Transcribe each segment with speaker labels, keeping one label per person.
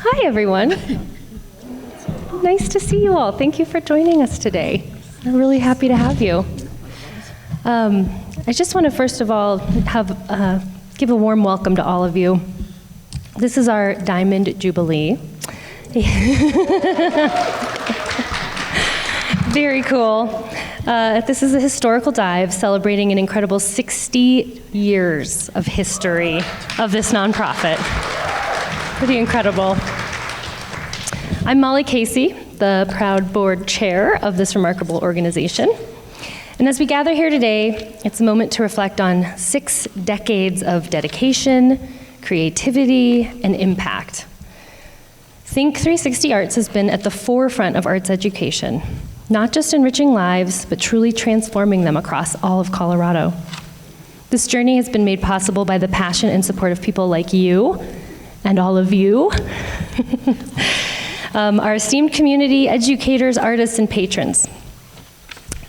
Speaker 1: Hi, everyone. Nice to see you all. Thank you for joining us today. I'm really happy to have you. I just want to first of all give a warm welcome to all of you. This is our Diamond Jubilee. Very cool. This is a historical dive celebrating an incredible 60 years of history of this nonprofit. Pretty incredible. I'm Molly Casey, the proud board chair of this remarkable organization. And as we gather here today, it's a moment to reflect on 6 decades of dedication, creativity, and impact. Think 360 Arts has been at the forefront of arts education, not just enriching lives, but truly transforming them across all of Colorado. This journey has been made possible by the passion and support of people like you, and all of you, our esteemed community, educators, artists, and patrons.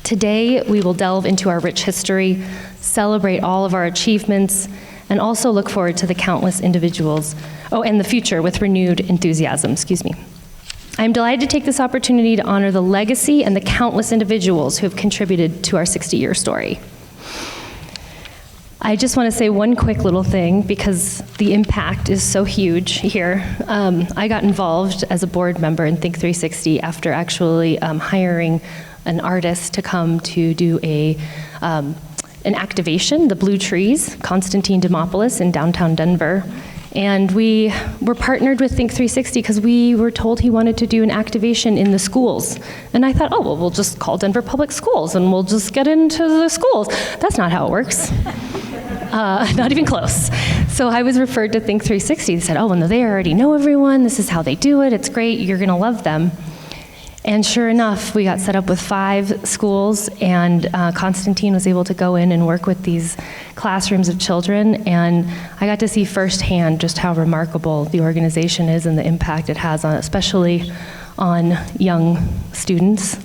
Speaker 1: Today, we will delve into our rich history, celebrate all of our achievements, and also look forward to the countless individuals, and the future with renewed enthusiasm, I'm delighted to take this opportunity to honor the legacy and the countless individuals who have contributed to our 60-year story. I just want to say one quick little thing because the impact is so huge here. I got involved as a board member in Think 360 after actually hiring an artist to come to do an activation, the Blue Trees, Constantine Demopoulos in downtown Denver. And we were partnered with Think 360 because we were told he wanted to do an activation in the schools. And I thought, we'll just call Denver Public Schools and we'll just get into the schools. That's not how it works. Not even close. So I was referred to Think 360. They said, no, they already know everyone. This is how they do it. It's great. You're going to love them. And sure enough, we got set up with 5 schools, and Constantine was able to go in and work with these classrooms of children, and I got to see firsthand just how remarkable the organization is and the impact it has on, especially on young students.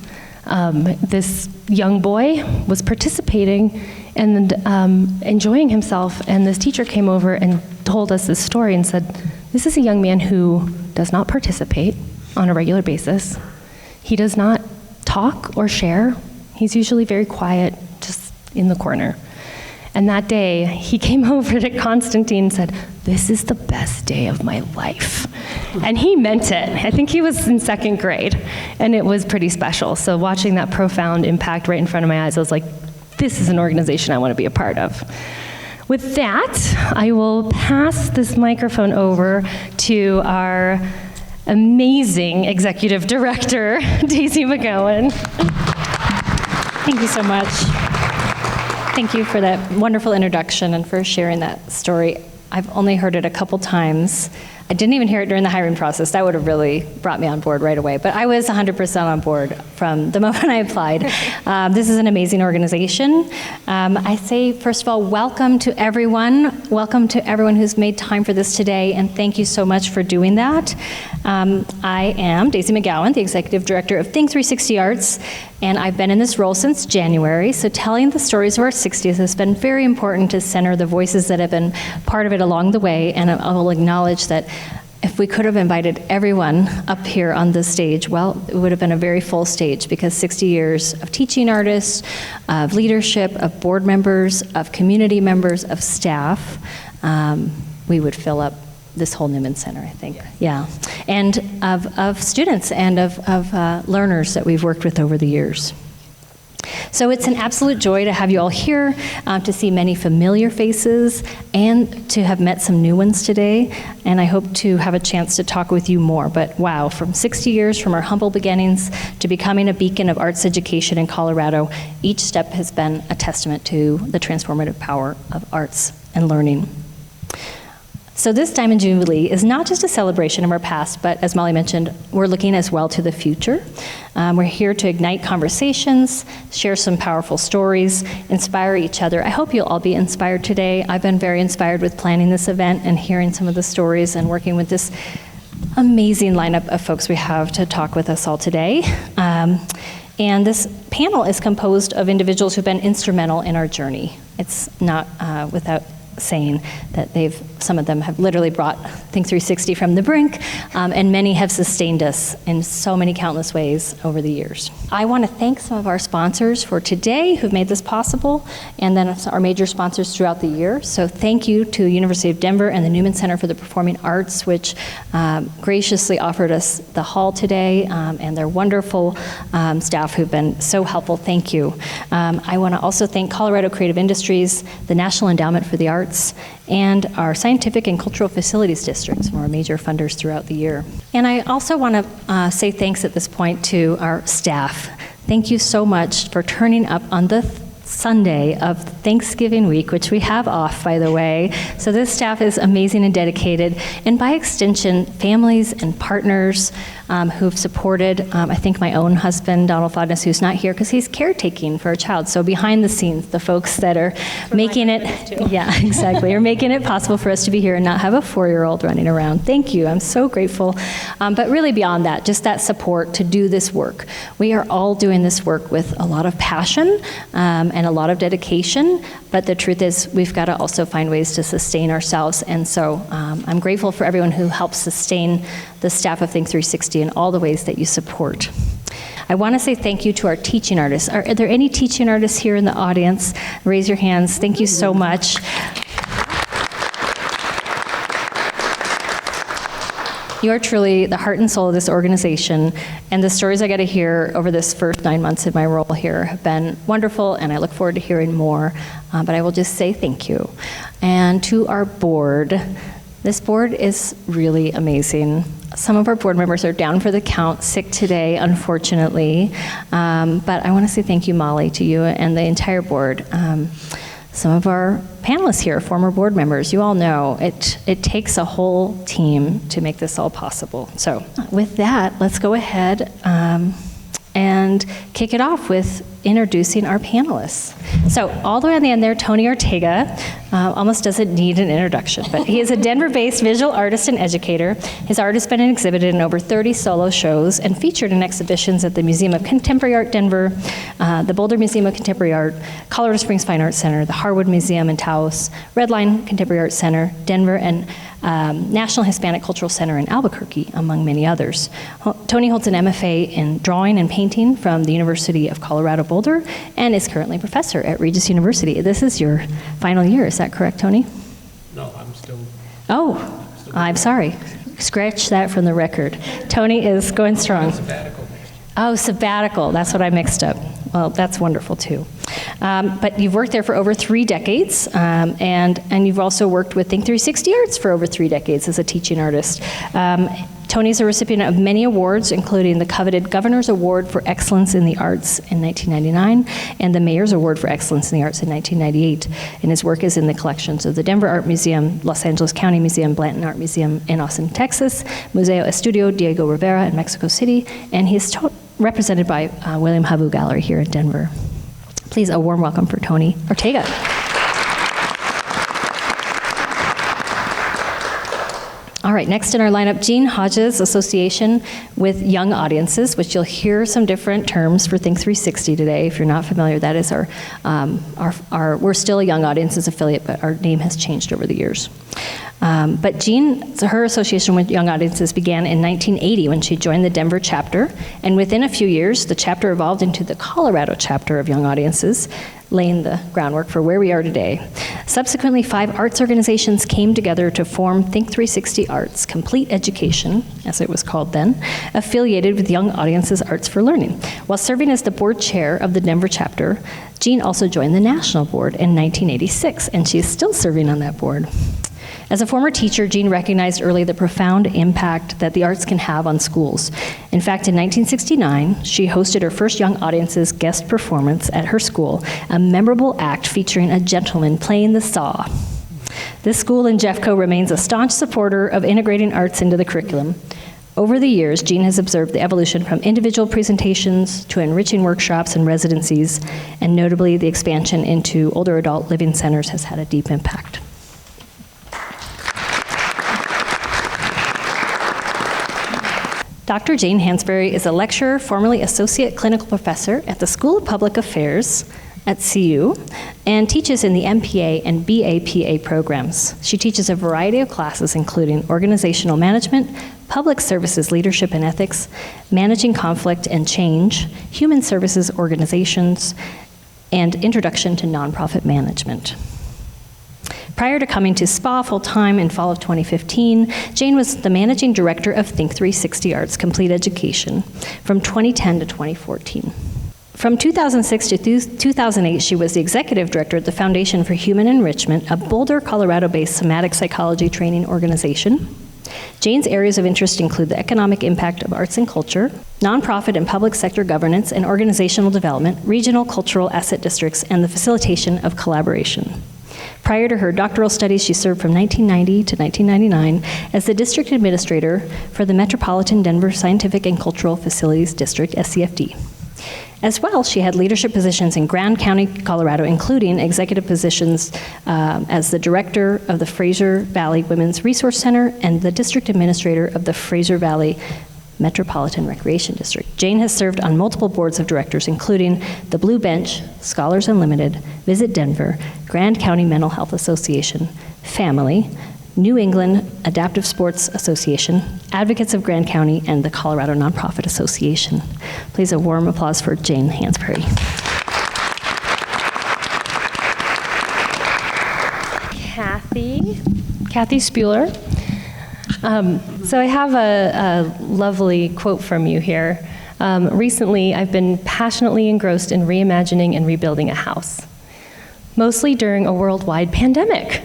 Speaker 1: This young boy was participating and enjoying himself, and this teacher came over and told us this story and said, this is a young man who does not participate on a regular basis. He does not talk or share. He's usually very quiet, just in the corner. And that day, he came over to Constantine and said, this is the best day of my life. And he meant it. I think he was in 2nd grade, and it was pretty special. So watching that profound impact right in front of my eyes, I was like, this is an organization I want to be a part of. With that, I will pass this microphone over to our amazing Executive Director, Daisy McGowan.
Speaker 2: Thank you so much. Thank you for that wonderful introduction and for sharing that story. I've only heard it a couple times. I didn't even hear it during the hiring process. That would have really brought me on board right away. But I was 100% on board from the moment I applied. This is an amazing organization. I say, first of all, welcome to everyone. Welcome to everyone who's made time for this today, and thank you so much for doing that. I am Daisy McGowan, the Executive Director of Think 360 Arts, and I've been in this role since January, so telling the stories of our 60s has been very important to center the voices that have been part of it along the way, and I will acknowledge that if we could have invited everyone up here on this stage, well, it would have been a very full stage because 60 years of teaching artists, of leadership, of board members, of community members, of staff, we would fill up this whole Newman Center, I think. Yeah. And of students and of learners that we've worked with over the years. So it's an absolute joy to have you all here, to see many familiar faces, and to have met some new ones today. And I hope to have a chance to talk with you more. But wow, from 60 years from our humble beginnings to becoming a beacon of arts education in Colorado, each step has been a testament to the transformative power of arts and learning. So this Diamond Jubilee is not just a celebration of our past, but as Molly mentioned, we're looking as well to the future. We're here to ignite conversations, share some powerful stories, inspire each other. I hope you'll all be inspired today. I've been very inspired with planning this event and hearing some of the stories and working with this amazing lineup of folks we have to talk with us all today. And this panel is composed of individuals who've been instrumental in our journey. It's not without saying that some of them have literally brought Think 360 from the brink, and many have sustained us in so many countless ways over the years. I want to thank some of our sponsors for today who've made this possible, and then our major sponsors throughout the year. So thank you to University of Denver and the Newman Center for the Performing Arts, which graciously offered us the hall today, and their wonderful staff who've been so helpful. Thank you. I want to also thank Colorado Creative Industries, the National Endowment for the Arts, and our Scientific and Cultural Facilities Districts, some of our major funders throughout the year. And I also want to say thanks at this point to our staff. Thank you so much for turning up on the Sunday of Thanksgiving week, which we have off, by the way. So this staff is amazing and dedicated, and by extension, families and partners who've supported, I think my own husband, Donald Fodness, who's not here because he's caretaking for a child. So behind the scenes, the folks that are making it, yeah, exactly, are making it possible for us to be here and not have a 4-year-old running around. Thank you, I'm so grateful. But really beyond that, just that support to do this work. We are all doing this work with a lot of passion and a lot of dedication, but the truth is we've got to also find ways to sustain ourselves, and so I'm grateful for everyone who helps sustain the staff of Think 360 in all the ways that you support. I want to say thank you to our teaching artists. Are there any teaching artists here in the audience? Raise your hands. Thank you so much. You are truly the heart and soul of this organization, and the stories I got to hear over this first 9 months of my role here have been wonderful, and I look forward to hearing more, but I will just say thank you. And to our board, this board is really amazing. Some of our board members are down for the count, sick today, unfortunately, but I want to say thank you, Molly, to you and the entire board. Some of our panelists here, former board members, you all know it takes a whole team to make this all possible. So with that, let's go ahead and kick it off with introducing our panelists. So all the way on the end there, Tony Ortega almost doesn't need an introduction, but he is a Denver-based visual artist and educator. His art has been exhibited in over 30 solo shows and featured in exhibitions at the Museum of Contemporary Art Denver, the Boulder Museum of Contemporary Art, Colorado Springs Fine Arts Center, the Harwood Museum in Taos, Redline Contemporary Arts Center, Denver, and National Hispanic Cultural Center in Albuquerque, among many others. Tony holds an MFA in drawing and painting from the University of Colorado Boulder and is currently a professor at Regis University. This is your final year, is that correct, Tony?
Speaker 3: No, I'm still.
Speaker 2: Oh, I'm sorry. Scratch that from the record. Tony is going strong.
Speaker 3: Sabbatical next year.
Speaker 2: Oh, sabbatical, that's what I mixed up. Well, that's wonderful too. But you've worked there for over 3 decades, and you've also worked with Think 360 Arts for over 3 decades as a teaching artist. Tony's a recipient of many awards, including the coveted Governor's Award for Excellence in the Arts in 1999 and the Mayor's Award for Excellence in the Arts in 1998. And his work is in the collections of the Denver Art Museum, Los Angeles County Museum, Blanton Art Museum in Austin, Texas, Museo Estudio Diego Rivera in Mexico City, and he's represented by William Habu Gallery here in Denver. Please, a warm welcome for Tony Ortega. All right, next in our lineup, Jean Hodges' association with young audiences, which you'll hear some different terms for Think 360 today. If you're not familiar, that is we're still a young audiences affiliate, but our name has changed over the years. But Jean, so her association with young audiences began in 1980 when she joined the Denver chapter, and within a few years, the chapter evolved into the Colorado chapter of young audiences, laying the groundwork for where we are today. Subsequently, 5 arts organizations came together to form Think 360 Arts, Complete Education, as it was called then, affiliated with Young Audiences Arts for Learning. While serving as the board chair of the Denver chapter, Jean also joined the national board in 1986, and she is still serving on that board. As a former teacher, Jean recognized early the profound impact that the arts can have on schools. In fact, in 1969, she hosted her first Young Audiences guest performance at her school, a memorable act featuring a gentleman playing the saw. This school in Jeffco remains a staunch supporter of integrating arts into the curriculum. Over the years, Jean has observed the evolution from individual presentations to enriching workshops and residencies, and notably the expansion into older adult living centers has had a deep impact. Dr. Jane Hansberry is a lecturer, formerly associate clinical professor at the School of Public Affairs, at CU and teaches in the MPA and BAPA programs. She teaches a variety of classes including organizational management, public services leadership and ethics, managing conflict and change, human services organizations, and introduction to nonprofit management. Prior to coming to SPA full-time in fall of 2015, Jane was the managing director of Think 360 Arts Complete Education from 2010 to 2014. From 2006 to 2008, she was the executive director at the Foundation for Human Enrichment, a Boulder, Colorado-based somatic psychology training organization. Jane's areas of interest include the economic impact of arts and culture, nonprofit and public sector governance and organizational development, regional cultural asset districts, and the facilitation of collaboration. Prior to her doctoral studies, she served from 1990 to 1999 as the district administrator for the Metropolitan Denver Scientific and Cultural Facilities District, SCFD. As well, she had leadership positions in Grand County, Colorado, including executive positions as the director of the Fraser Valley Women's Resource Center and the district administrator of the Fraser Valley Metropolitan Recreation District. Jane has served on multiple boards of directors, including the Blue Bench, Scholars Unlimited, Visit Denver, Grand County Mental Health Association, Family, New England Adaptive Sports Association, Advocates of Grand County, and the Colorado Nonprofit Association. Please a warm applause for Jane Hansberry.
Speaker 1: Kathy Spuhler. So I have a lovely quote from you here. Recently, I've been passionately engrossed in reimagining and rebuilding a house, mostly during a worldwide pandemic.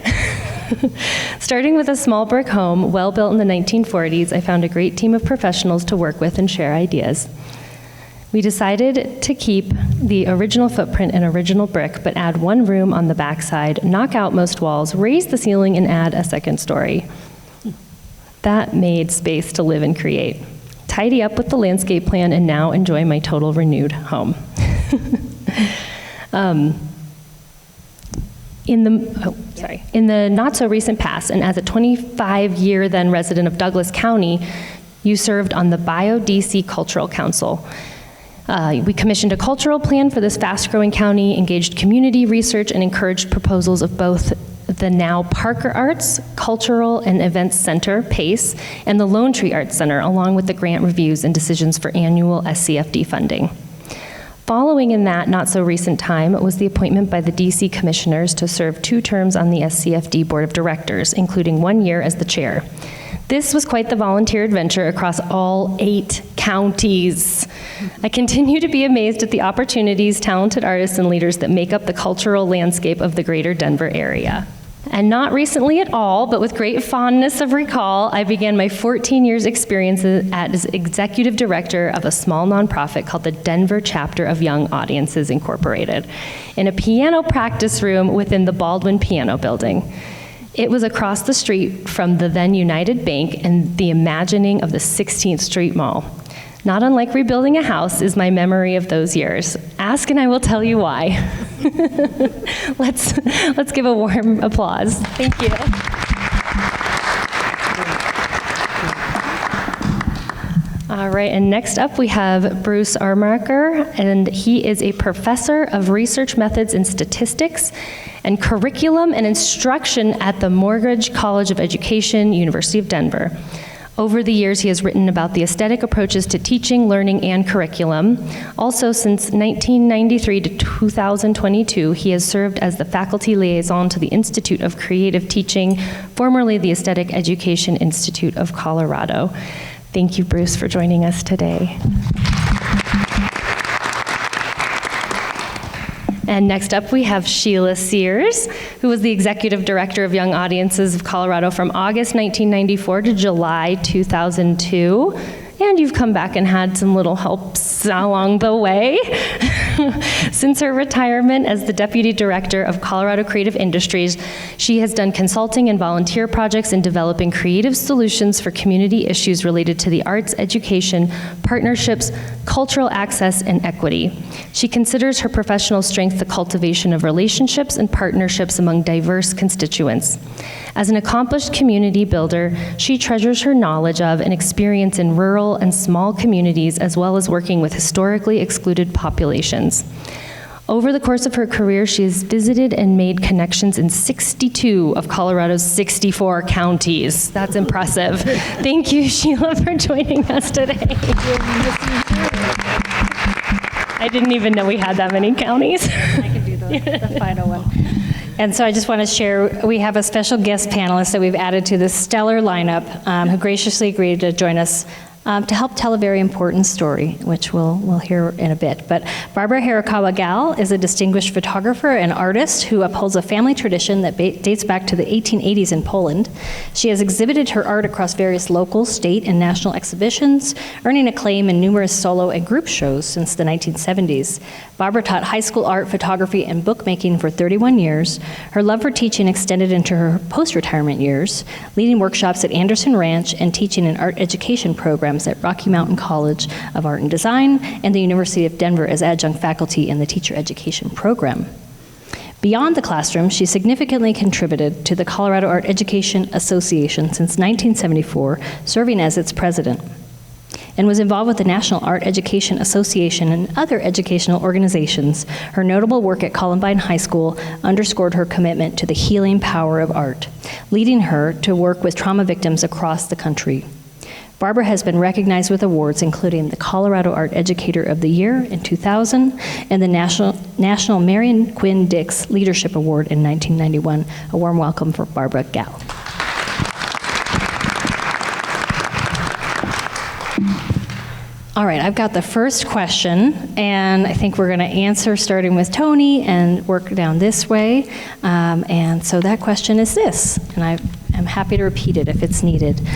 Speaker 1: Starting with a small brick home, well built in the 1940s, I found a great team of professionals to work with and share ideas. We decided to keep the original footprint and original brick, but add one room on the backside, knock out most walls, raise the ceiling, and add a second story. That made space to live and create. Tidy up with the landscape plan, and now enjoy my total renewed home. In the not-so-recent past, and as a 25-year then resident of Douglas County, you served on the Bio-DC Cultural Council. We commissioned a cultural plan for this fast-growing county, engaged community research, and encouraged proposals of both the now Parker Arts Cultural and Events Center, PACE, and the Lone Tree Arts Center, along with the grant reviews and decisions for annual SCFD funding. Following in that not-so-recent time was the appointment by the DC Commissioners to serve 2 terms on the SCFD Board of Directors, including 1 year as the chair. This was quite the volunteer adventure across all 8 counties. I continue to be amazed at the opportunities, talented artists, and leaders that make up the cultural landscape of the greater Denver area. And not recently at all, but with great fondness of recall, I began my 14 years experience as executive director of a small nonprofit called the Denver Chapter of Young Audiences Incorporated, in a piano practice room within the Baldwin Piano Building. It was across the street from the then United Bank and the imagining of the 16th Street Mall. Not unlike rebuilding a house is my memory of those years. Ask and I will tell you why. Let's give a warm applause. Thank you. All right, and next up we have Bruce Uhrmacher, and he is a professor of research methods and statistics and curriculum and instruction at the Morgridge College of Education, University of Denver. Over the years, he has written about the aesthetic approaches to teaching, learning, and curriculum. Also, since 1993 to 2022, he has served as the faculty liaison to the Institute of Creative Teaching, formerly the Aesthetic Education Institute of Colorado. Thank you, Bruce, for joining us today. And next up, we have Sheila Sears, who was the Executive Director of Young Audiences of Colorado from August 1994 to July 2002. And you've come back and had some little helps along the way. Since her retirement as the Deputy Director of Colorado Creative Industries, she has done consulting and volunteer projects in developing creative solutions for community issues related to the arts, education, partnerships, cultural access, and equity. She considers her professional strength the cultivation of relationships and partnerships among diverse constituents. As an accomplished community builder, she treasures her knowledge of and experience in rural and small communities, as well as working with historically excluded populations. Over the course of her career, she has visited and made connections in 62 of Colorado's 64 counties. That's impressive. Thank you, Sheila, for joining us today. I didn't even know we had that many counties.
Speaker 2: I can do the final one. And so I just want to share, we have a special guest panelist that we've added to this stellar lineup who graciously agreed to join us to help tell a very important story, which we'll hear in a bit. But Barbara Hirokawa Gal is a distinguished photographer and artist who upholds a family tradition that dates back to the 1880s in Poland. She has exhibited her art across various local, state, and national exhibitions, earning acclaim in numerous solo and group shows since the 1970s. Barbara taught high school art, photography, and bookmaking for 31 years. Her love for teaching extended into her post-retirement years, leading workshops at Anderson Ranch and teaching in art education programs at Rocky Mountain College of Art and Design and the University of Denver as adjunct faculty in the teacher education program. Beyond the classroom, she significantly contributed to the Colorado Art Education Association since 1974, serving as its president, and was involved with the National Art Education Association and other educational organizations. Her notable work at Columbine High School underscored her commitment to the healing power of art, leading her to work with trauma victims across the country. Barbara has been recognized with awards including the Colorado Art Educator of the Year in 2000 and the National Marion Quinn Dix Leadership Award in 1991. A warm welcome for Barbara Gal. All right, I've got the first question, and I think we're going to answer starting with Tony and work down this way. And so that question is this, and I'm happy to repeat it if it's needed.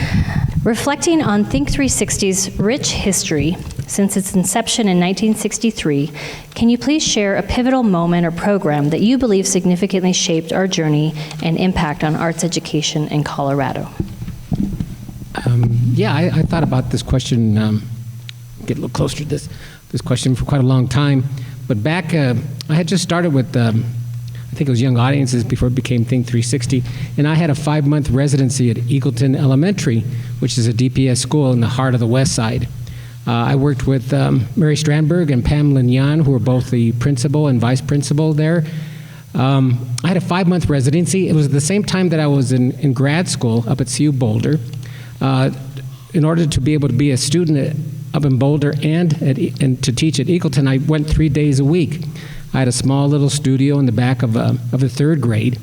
Speaker 2: Reflecting on Think 360's rich history since its inception in 1963, can you please share a pivotal moment or program that you believe significantly shaped our journey and impact on arts education in Colorado?
Speaker 4: I thought about this question, get a little closer to this question for quite a long time. But back, I had just started with, I think it was Young Audiences before it became Think 360, and I had a 5-month residency at Eagleton Elementary, which is a DPS school in the heart of the West Side. I worked with Mary Strandberg and Pamela Nyan, who were both the principal and vice principal there. I had a 5-month residency. It was at the same time that I was in grad school up at CU Boulder. In order to be able to be a student up in Boulder and to teach at Eagleton, I went 3 days a week. I had a small little studio in the back of the 3rd grade.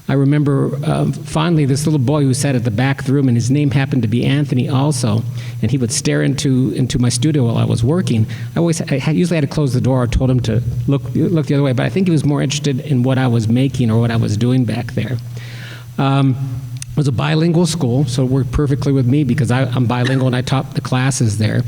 Speaker 4: I remember fondly this little boy who sat at the back of the room, and his name happened to be Anthony also, and he would stare into my studio while I was working. I usually had to close the door or told him to look the other way, but I think he was more interested in what I was making or what I was doing back there. It was a bilingual school, so it worked perfectly with me because I'm bilingual and I taught the classes there.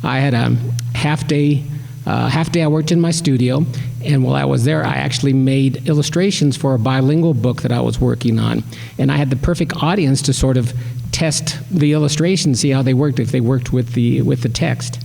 Speaker 4: I had a half day I worked in my studio, and while I was there, I actually made illustrations for a bilingual book that I was working on. And I had the perfect audience to sort of test the illustrations, see how they worked, if they worked with the text.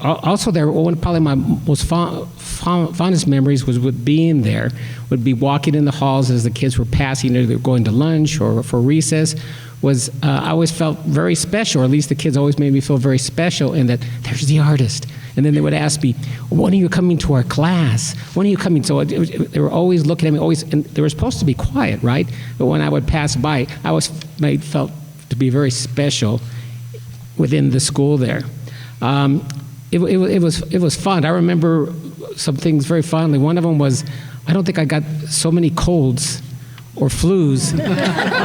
Speaker 4: Also there, one of probably my most fondest memories was with being there, would be walking in the halls as the kids were passing, either going to lunch or for recess, I always felt very special, or at least the kids always made me feel very special in that there's the artist. And then they would ask me, when are you coming to our class? When are you coming? So they were always looking at me, and they were supposed to be quiet, right? But when I would pass by, I always felt to be very special within the school there. It was fun. I remember some things very fondly. One of them was, I don't think I got so many colds or flus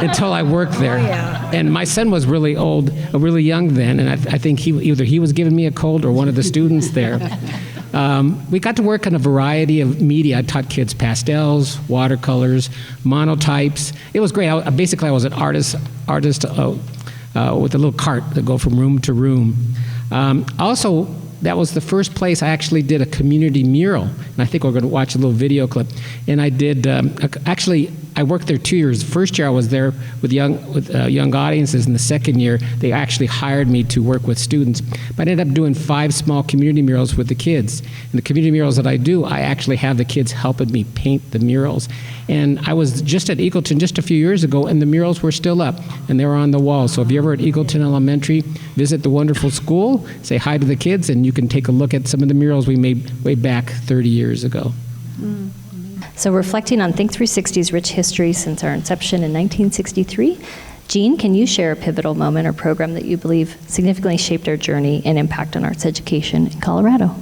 Speaker 4: until I worked there. Oh, yeah. And my son was really old, really young then, and I think either he was giving me a cold or one of the students there. We got to work on a variety of media. I taught kids pastels, watercolors, monotypes. It was great. Basically, I was an artist with a little cart that go from room to room. Also, that was the first place I actually did a community mural. And I think we're going to watch a little video clip. And I did, actually, I worked there 2 years. First year I was there with young audiences, and the second year they actually hired me to work with students. But I ended up doing 5 small community murals with the kids. And the community murals that I do, I actually have the kids helping me paint the murals. And I was just at Eagleton just a few years ago, and the murals were still up, and they were on the wall. So if you're ever at Eagleton Elementary, visit the wonderful school, say hi to the kids, and you can take a look at some of the murals we made way back 30 years ago.
Speaker 2: So reflecting on Think 360's rich history since our inception in 1963, Jean, can you share a pivotal moment or program that you believe significantly shaped our journey and impact on arts education in Colorado?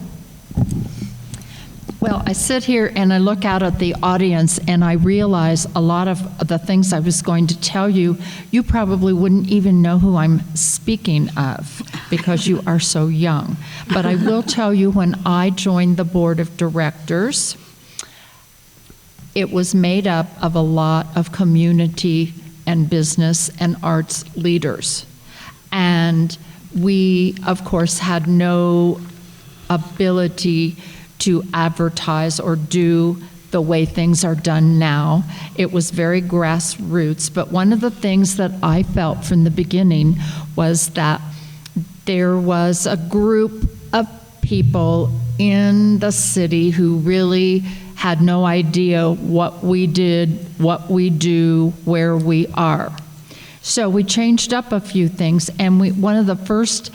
Speaker 5: Well, I sit here and I look out at the audience and I realize a lot of the things I was going to tell you, you probably wouldn't even know who I'm speaking of because you are so young. But I will tell you, when I joined the board of directors, it was made up of a lot of community and business and arts leaders. And we, of course, had no ability to advertise or do the way things are done now. It was very grassroots, but one of the things that I felt from the beginning was that there was a group of people in the city who really had no idea what we did, what we do, where we are. So we changed up a few things, and one of the first,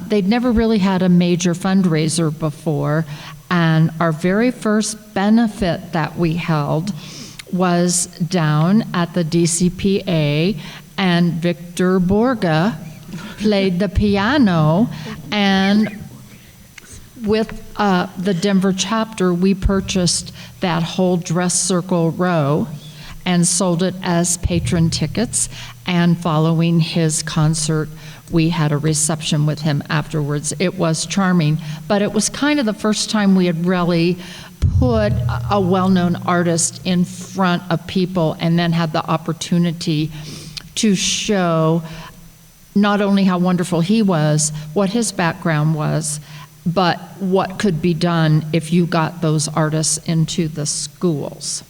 Speaker 5: they'd never really had a major fundraiser before, and our very first benefit that we held was down at the DCPA, and Victor Borga played the piano, and with the Denver chapter, we purchased that whole dress circle row and sold it as patron tickets, and following his concert, we had a reception with him afterwards. It was charming, but it was kind of the first time we had really put a well-known artist in front of people and then had the opportunity to show not only how wonderful he was, what his background was, but what could be done if you got those artists into the schools.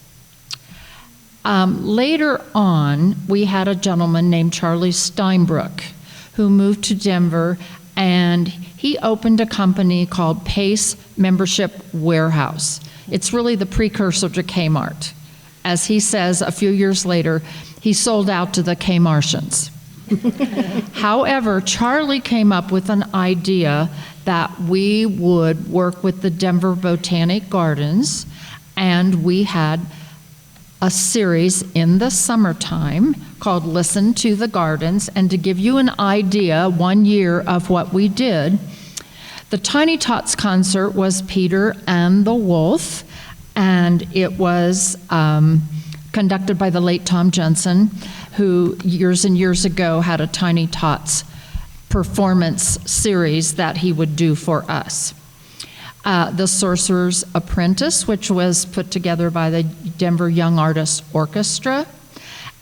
Speaker 5: Later on, we had a gentleman named Charlie Steinbrook who moved to Denver, and he opened a company called Pace Membership Warehouse. It's really the precursor to Kmart. As he says, a few years later, he sold out to the Kmartians. However, Charlie came up with an idea that we would work with the Denver Botanic Gardens, and we had a series in the summertime called Listen to the Gardens. And to give you an idea, 1 year of what we did, the Tiny Tots concert was Peter and the Wolf, and it was conducted by the late Tom Jensen, who years and years ago had a Tiny Tots performance series that he would do for us. The Sorcerer's Apprentice, which was put together by the Denver Young Artists Orchestra,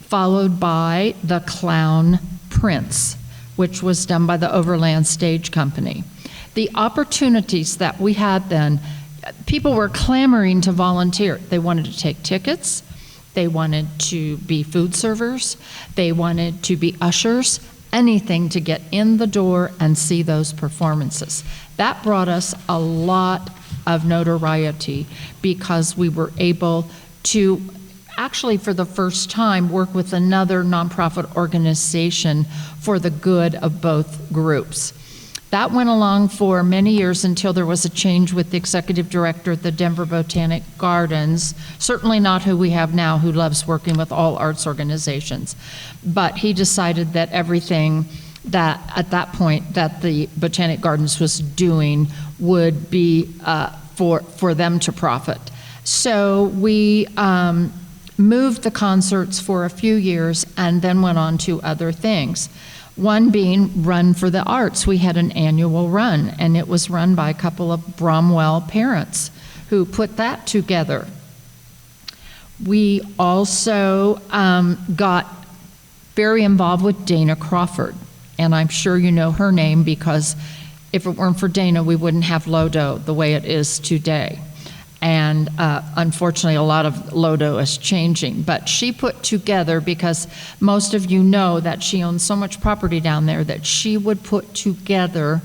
Speaker 5: followed by The Clown Prince, which was done by the Overland Stage Company. The opportunities that we had then, people were clamoring to volunteer. They wanted to take tickets, they wanted to be food servers, they wanted to be ushers, anything to get in the door and see those performances. That brought us a lot of notoriety because we were able to actually, for the first time, work with another nonprofit organization for the good of both groups. That went along for many years until there was a change with the executive director at the Denver Botanic Gardens, certainly not who we have now, who loves working with all arts organizations. But he decided that everything that, at that point, that the Botanic Gardens was doing would be for them to profit. So we moved the concerts for a few years and then went on to other things. One being Run for the Arts. We had an annual run, and it was run by a couple of Bromwell parents who put that together. We also got very involved with Dana Crawford, and I'm sure you know her name because if it weren't for Dana, we wouldn't have Lodo the way it is today. And unfortunately, a lot of Lodo is changing. But she put together, because most of you know that she owns so much property down there, that she would put together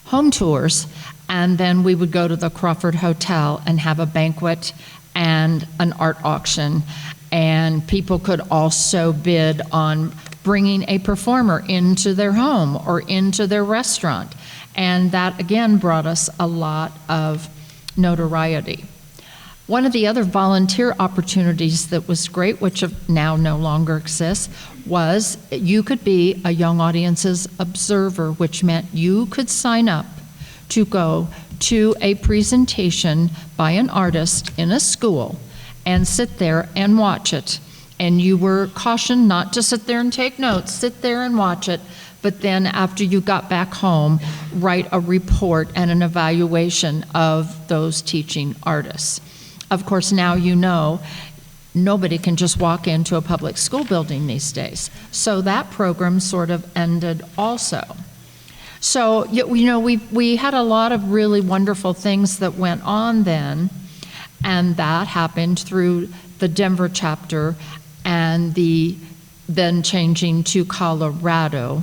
Speaker 5: home tours, and then we would go to the Crawford Hotel and have a banquet and an art auction. And people could also bid on bringing a performer into their home or into their restaurant. And that, again, brought us a lot of notoriety. One of the other volunteer opportunities that was great, which now no longer exists, was you could be a young audience's observer, which meant you could sign up to go to a presentation by an artist in a school and sit there and watch it. And you were cautioned not to sit there and take notes, sit there and watch it, but then after you got back home, write a report and an evaluation of those teaching artists. Of course, now you know nobody can just walk into a public school building these days. So that program sort of ended also. So, you know, we had a lot of really wonderful things that went on then, and that happened through the Denver chapter and the then changing to Colorado.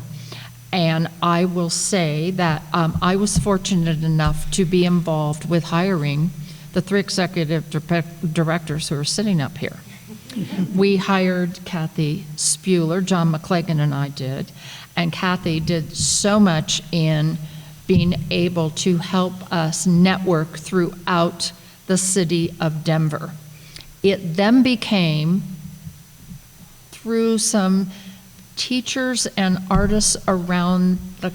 Speaker 5: And I will say that I was fortunate enough to be involved with hiring the 3 executive directors who are sitting up here. We hired Kathy Spuhler, John McClagan and I did, and Kathy did so much in being able to help us network throughout the city of Denver. It then became, through some teachers and artists around the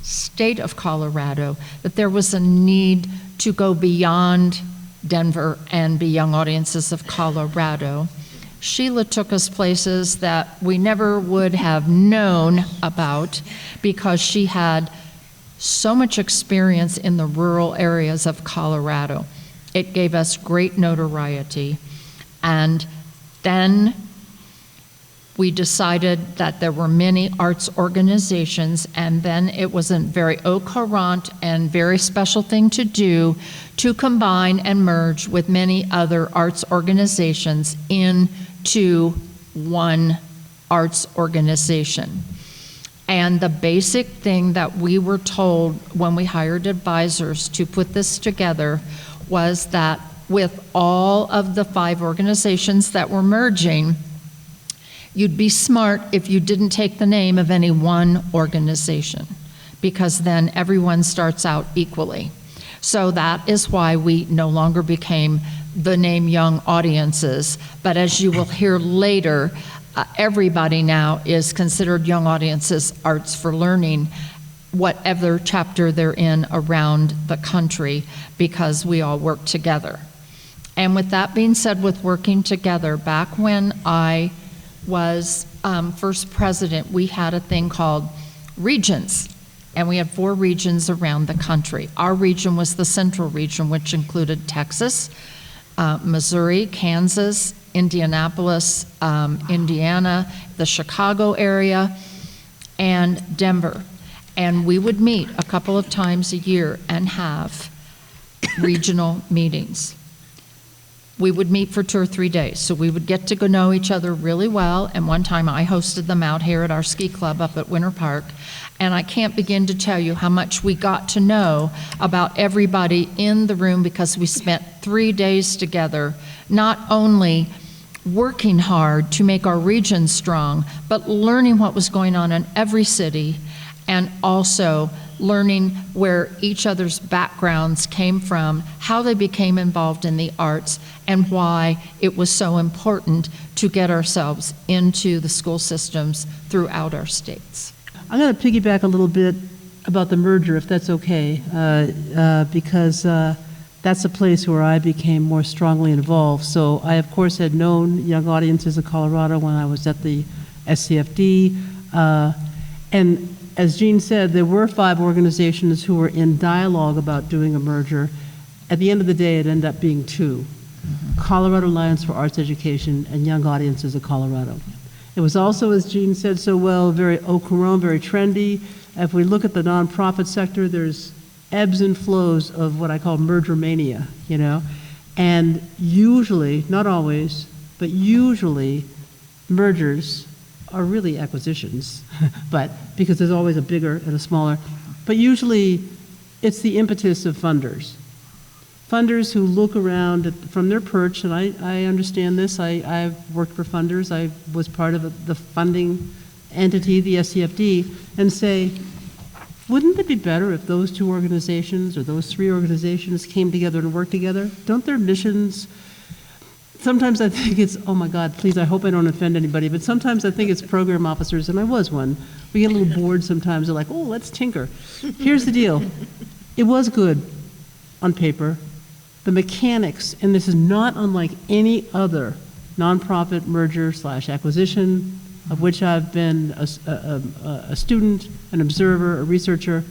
Speaker 5: state of Colorado, that there was a need to go beyond Denver and be young audiences of Colorado. Sheila took us places that we never would have known about because she had so much experience in the rural areas of Colorado. It gave us great notoriety. And then we decided that there were many arts organizations, and then it was a very au courant and very special thing to do to combine and merge with many other arts organizations into one arts organization. And the basic thing that we were told when we hired advisors to put this together was that with all of the 5 organizations that were merging, you'd be smart if you didn't take the name of any one organization, because then everyone starts out equally. So that is why we no longer became the name Young Audiences, but as you will hear later, everybody now is considered Young Audiences Arts for Learning, whatever chapter they're in around the country, because we all work together. And with that being said, with working together, back when I was first president, we had a thing called regions, and we had 4 regions around the country. Our region was the central region, which included Texas, Missouri, Kansas, Indianapolis, Indiana, the Chicago area, and Denver. And we would meet a couple of times a year and have regional meetings. We would meet for 2 or 3 days, so we would get to go know each other really well. And one time I hosted them out here at our ski club up at Winter Park, and I can't begin to tell you how much we got to know about everybody in the room, because we spent 3 days together, not only working hard to make our region strong, but learning what was going on in every city, and also learning where each other's backgrounds came from, how they became involved in the arts, and why it was so important to get ourselves into the school systems throughout our states.
Speaker 6: I'm going to piggyback a little bit about the merger, if that's okay, because that's a place where I became more strongly involved. So I, of course, had known Young Audiences of Colorado when I was at the SCFD, and as Jean said, there were 5 organizations who were in dialogue about doing a merger. At the end of the day, it ended up being 2, Colorado Alliance for Arts Education and Young Audiences of Colorado. It was also, as Jean said so well, very au courant, very trendy. If we look at the nonprofit sector, there's ebbs and flows of what I call merger mania, you know? And usually, not always, but usually, mergers are really acquisitions, but because there's always a bigger and a smaller. But usually, it's the impetus of funders. Funders who look around from their perch, and I understand this. I've worked for funders. I was part of the funding entity, the SCFD, and say, wouldn't it be better if those two organizations or those three organizations came together and worked together? Don't their missions, sometimes I think it's, oh my God, please, I hope I don't offend anybody, but sometimes I think it's program officers, and I was one. We get a little bored sometimes. They're like, oh, let's tinker. Here's the deal. It was good on paper. The mechanics, and this is not unlike any other nonprofit merger / acquisition, of which I've been a student, an observer, a researcher,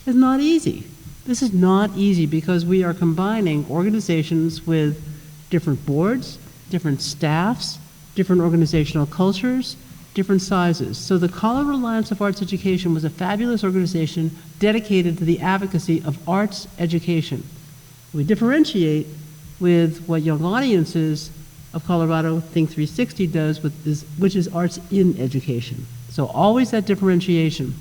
Speaker 6: is not easy. This is not easy because we are combining organizations with different boards, different staffs, different organizational cultures, different sizes. So the Colorado Alliance of Arts Education was a fabulous organization dedicated to the advocacy of arts education. We differentiate with what Young Audiences of Colorado Think 360 does, which is arts in education. So always that differentiation.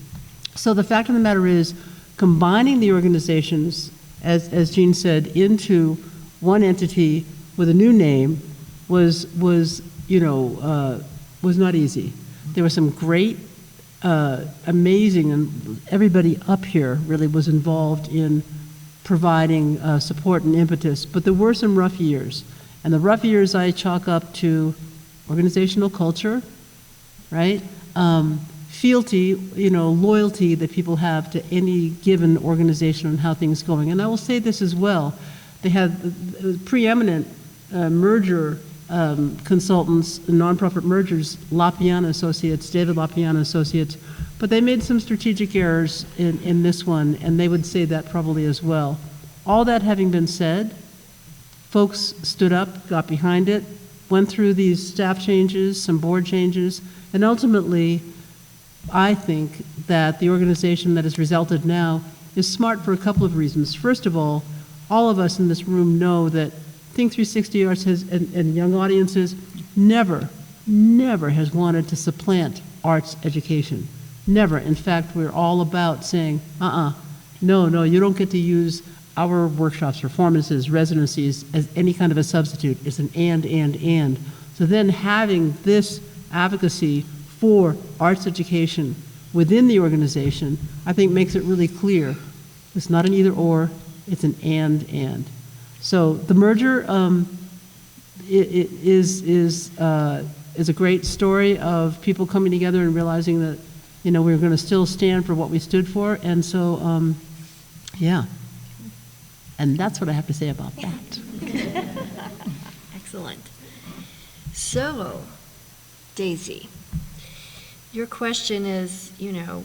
Speaker 6: So the fact of the matter is, combining the organizations, as Jean said, into one entity with a new name was not easy. There were some great, amazing, and everybody up here really was involved in providing support and impetus, but there were some rough years. And the rough years I chalk up to organizational culture, right? Fealty, loyalty that people have to any given organization and how things are going. And I will say this as well. They had preeminent merger consultants, nonprofit mergers, LaPiana Associates, David LaPiana Associates, but they made some strategic errors in this one, and they would say that probably as well. All that having been said, folks stood up, got behind it, went through these staff changes, some board changes, and ultimately, I think that the organization that has resulted now is smart for a couple of reasons. First of all of us in this room know that Think 360 Arts and Young Audiences never has wanted to supplant arts education. Never. In fact, we're all about saying, no, you don't get to use our workshops, performances, residencies as any kind of a substitute. It's an and. So then having this advocacy for arts education within the organization, I think makes it really clear. It's not an either or, it's an and. So the merger is a great story of people coming together and realizing that, we're going to still stand for what we stood for. And so, yeah. And that's what I have to say about that.
Speaker 7: Excellent. So, Daisy, your question is, a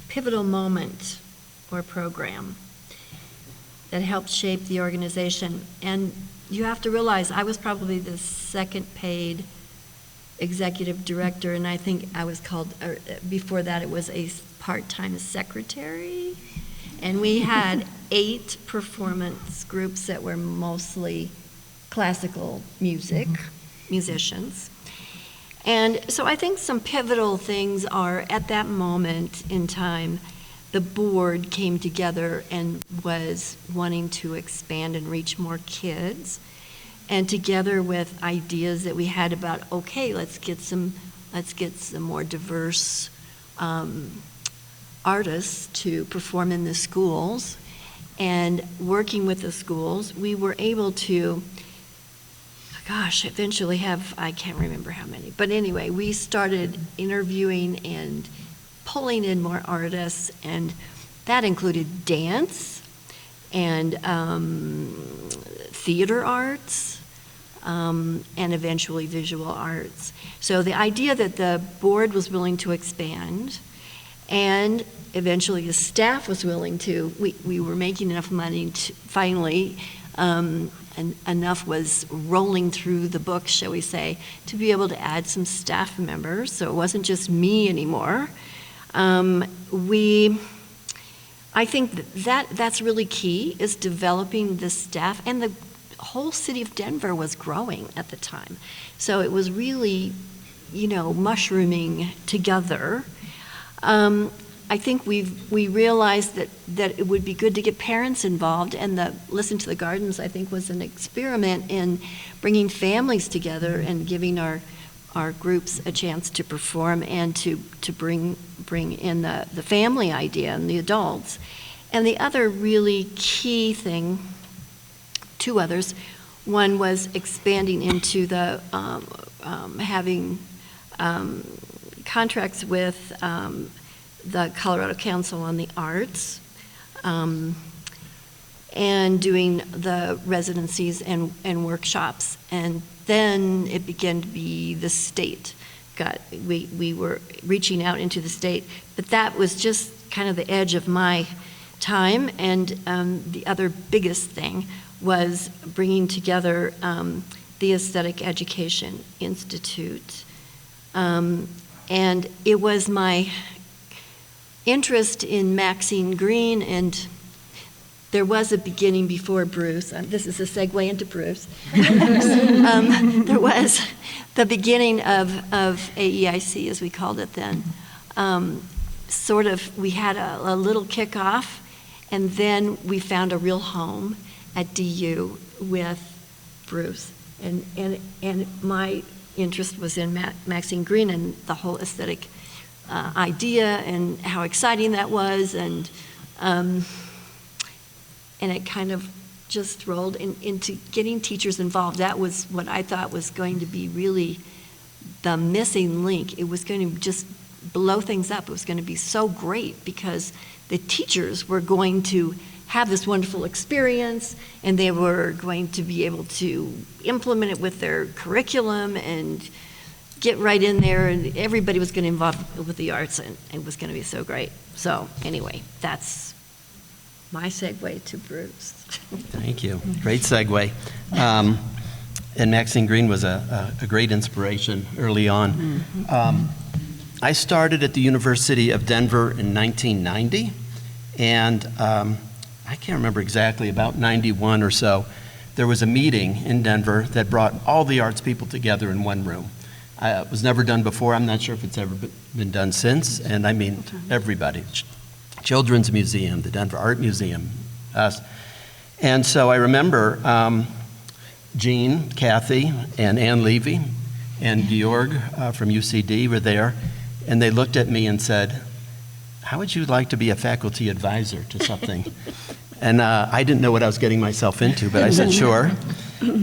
Speaker 7: pivotal moment or program that helped shape the organization. And you have to realize I was probably the second paid executive director, and I think I was called, before that it was a part-time secretary. And we had 8 performance groups that were mostly classical music, musicians. And so I think some pivotal things are, at that moment in time, the board came together and was wanting to expand and reach more kids. And together with ideas that we had about, okay, let's get some more diverse artists to perform in the schools, and working with the schools, we were able to, eventually have, I can't remember how many, but anyway, we started interviewing and pulling in more artists, and that included dance and theater arts, and eventually visual arts. So the idea that the board was willing to expand, and eventually the staff was willing to, we were making enough money to finally, and enough was rolling through the books, shall we say, to be able to add some staff members, so it wasn't just me anymore. I think that's really key, is developing the staff and the whole city of Denver was growing at the time. So it was really, mushrooming together. I think we realized that it would be good to get parents involved, and the Listen to the Gardens, I think, was an experiment in bringing families together and giving our groups a chance to perform and to bring in the family idea and the adults. And the other really key thing, two others, one was expanding into the having contracts with the Colorado Council on the Arts, and doing the residencies and workshops. And then it began to be the state. We were reaching out into the state, but that was just kind of the edge of my time. And the other biggest thing was bringing together the Aesthetic Education Institute. And it was my interest in Maxine Greene, and there was a beginning before Bruce. This is a segue into Bruce. There was the beginning of AEIC, as we called it then. We had a little kickoff, and then we found a real home at DU with Bruce. And my interest was in Maxine Greene and the whole aesthetic idea and how exciting that was, and it kind of just rolled into getting teachers involved. That was what I thought was going to be really the missing link. It was going to just blow things up. It was going to be so great because the teachers were going to have this wonderful experience, and they were going to be able to implement it with their curriculum and get right in there, and everybody was going to involve with the arts, and it was going to be so great. So anyway, that's my segue to Bruce.
Speaker 8: Thank you. Great segue. And Maxine Greene was a great inspiration early on. I started at the University of Denver in 1990, and I can't remember exactly, about 91 or so, there was a meeting in Denver that brought all the arts people together in one room. It was never done before. I'm not sure if it's ever been done since, and I mean everybody. Children's Museum, the Denver Art Museum, us. And so I remember Jean, Kathy, and Ann Levy, and Georg from UCD were there, and they looked at me and said, "How would you like to be a faculty advisor to something?" And I didn't know what I was getting myself into, but I said, sure.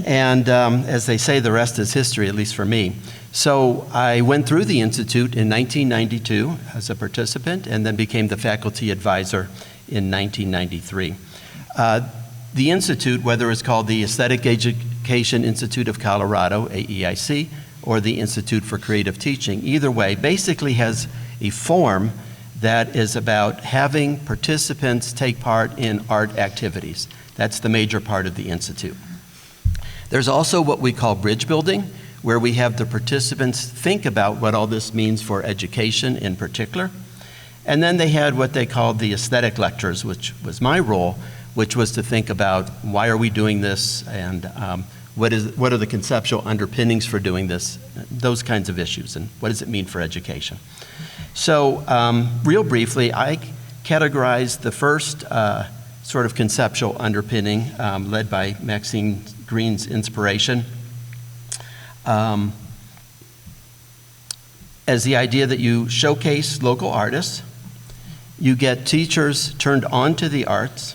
Speaker 8: And as they say, the rest is history, at least for me. So I went through the Institute in 1992 as a participant, and then became the faculty advisor in 1993. The Institute, whether it's called the Aesthetic Education Institute of Colorado, AEIC, or the Institute for Creative Teaching, either way, basically has a form that is about having participants take part in art activities. That's the major part of the Institute. There's also what we call bridge building, where we have the participants think about what all this means for education in particular. And then they had what they called the aesthetic lectures, which was my role, which was to think about why are we doing this, and what are the conceptual underpinnings for doing this, those kinds of issues, and what does it mean for education. So real briefly, I categorized the first sort of conceptual underpinning led by Maxine Greene's inspiration as the idea that you showcase local artists, you get teachers turned on to the arts,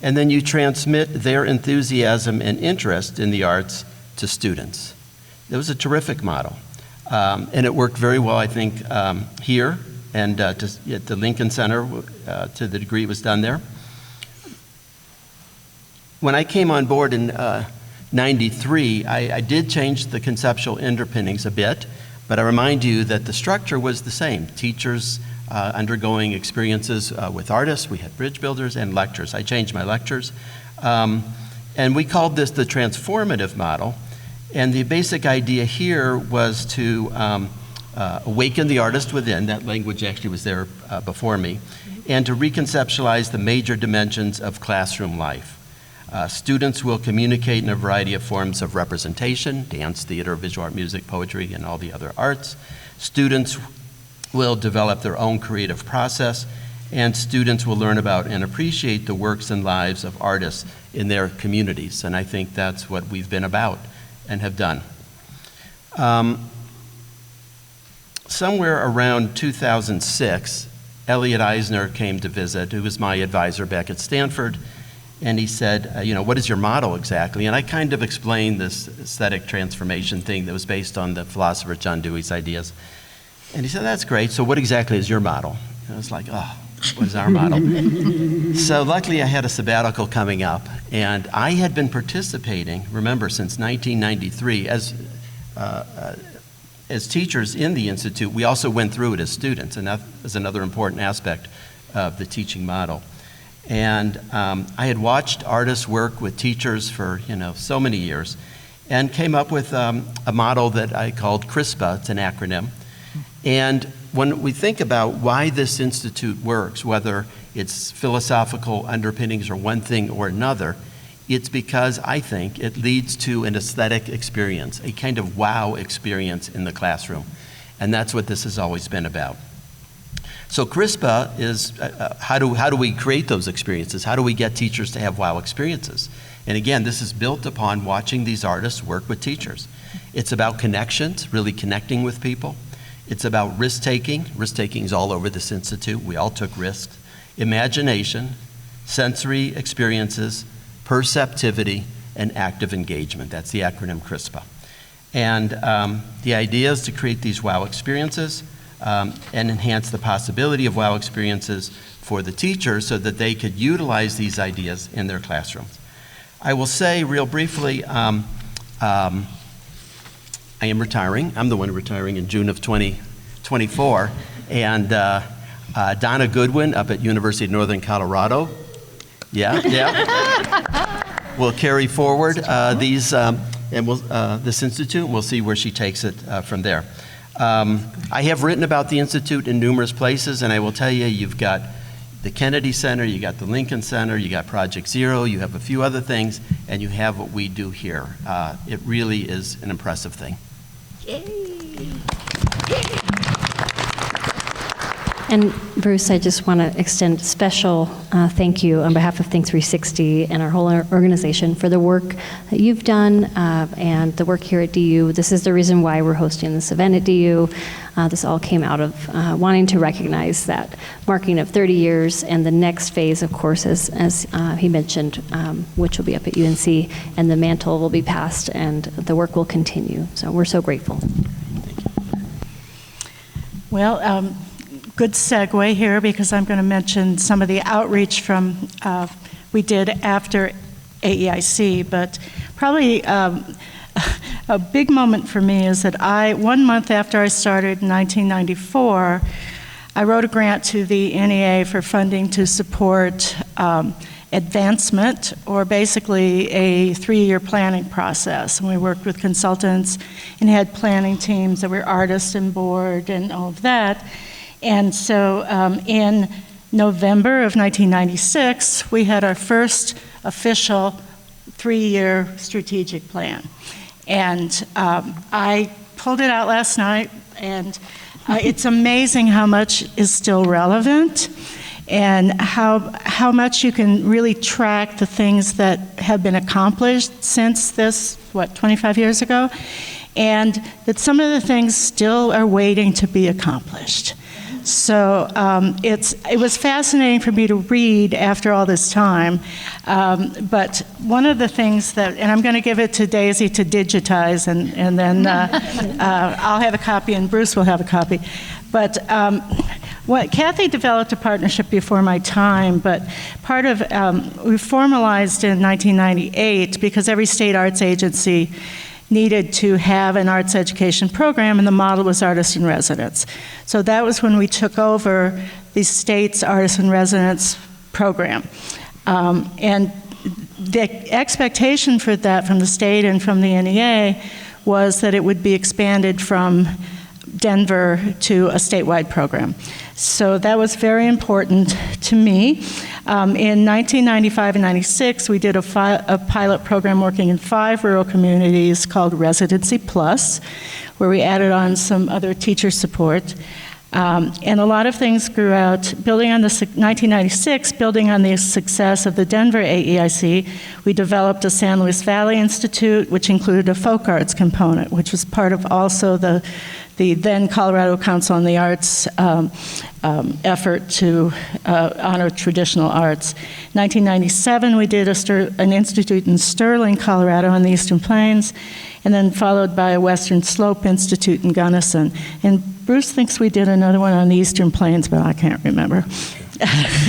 Speaker 8: and then you transmit their enthusiasm and interest in the arts to students. It was a terrific model. And it worked very well, I think, here and at the Lincoln Center to the degree it was done there. When I came on board in 93, I did change the conceptual underpinnings a bit, but I remind you that the structure was the same. Teachers undergoing experiences with artists. We had bridge builders and lectures. I changed my lectures. And we called this the transformative model. And the basic idea here was to awaken the artist within. That language actually was there before me. And to reconceptualize the major dimensions of classroom life. Students will communicate in a variety of forms of representation: dance, theater, visual art, music, poetry, and all the other arts. Students will develop their own creative process, and students will learn about and appreciate the works and lives of artists in their communities. And I think that's what we've been about and have done. Somewhere around 2006, Elliot Eisner came to visit, who was my advisor back at Stanford, and he said, what is your motto exactly? And I kind of explained this aesthetic transformation thing that was based on the philosopher John Dewey's ideas. And he said, that's great, so what exactly is your motto? And I was like, oh, what is our motto? So luckily I had a sabbatical coming up, and I had been participating, remember, since 1993 as teachers in the Institute. We also went through it as students, and that is another important aspect of the teaching model. And I had watched artists work with teachers for so many years, and came up with a model that I called CRISPA. It's an acronym. And when we think about why this institute works, whether it's philosophical underpinnings or one thing or another, it's because I think it leads to an aesthetic experience, a kind of wow experience in the classroom. And that's what this has always been about. So CRISPA is how do we create those experiences? How do we get teachers to have wow experiences? And again, this is built upon watching these artists work with teachers. It's about connections, really connecting with people. It's about risk-taking. Risk-taking is all over this institute. We all took risks. Imagination, sensory experiences, perceptivity, and active engagement. That's the acronym CRISPA. And the idea is to create these wow experiences and enhance the possibility of wow experiences for the teachers so that they could utilize these ideas in their classrooms. I will say real briefly, I am retiring. I'm the one retiring in June of 2024. And Donna Goodwin up at University of Northern Colorado, will carry forward this institute, and we'll see where she takes it from there. I have written about the institute in numerous places, and I will tell you, you've got the Kennedy Center, you got the Lincoln Center, you got Project Zero, you have a few other things, and you have what we do here. It really is an impressive thing.
Speaker 2: And Bruce, I just want to extend a special thank you on behalf of Think 360 and our whole organization for the work that you've done and the work here at DU. This is the reason why we're hosting this event at DU. This all came out of wanting to recognize that marking of 30 years and the next phase, of course, as he mentioned, which will be up at UNC, and the mantle will be passed and the work will continue. So we're so grateful.
Speaker 9: Well, good segue here, because I'm going to mention some of the outreach from we did after AEIC, but probably a big moment for me is that 1 month after I started in 1994, I wrote a grant to the NEA for funding to support advancement, or basically a 3-year planning process. And we worked with consultants and had planning teams that were artists and board and all of that. And so in November of 1996, we had our first official 3-year strategic plan. And I pulled it out last night, and it's amazing how much is still relevant and how much you can really track the things that have been accomplished since this, 25 years ago, and that some of the things still are waiting to be accomplished. So it was fascinating for me to read after all this time, but one of the things that, and I'm going to give it to Daisy to digitize, and then I'll have a copy and Bruce will have a copy. But Kathy developed a partnership before my time, but part of, we formalized in 1998 because every state arts agency needed to have an arts education program, and the model was artist in residence. So that was when we took over the state's artist in residence program. And the expectation for that from the state and from the NEA was that it would be expanded from Denver to a statewide program. So that was very important to me. In 1995 and 96, we did a pilot program working in 5 rural communities called Residency Plus, where we added on some other teacher support. And a lot of things grew out. Building on the 1996, building on the success of the Denver AEIC, we developed a San Luis Valley Institute, which included a folk arts component, which was part of also the then Colorado Council on the Arts effort to honor traditional arts. 1997, we did an institute in Sterling, Colorado, on the Eastern Plains, and then followed by a Western Slope Institute in Gunnison. And Bruce thinks we did another one on the Eastern Plains, but I can't remember.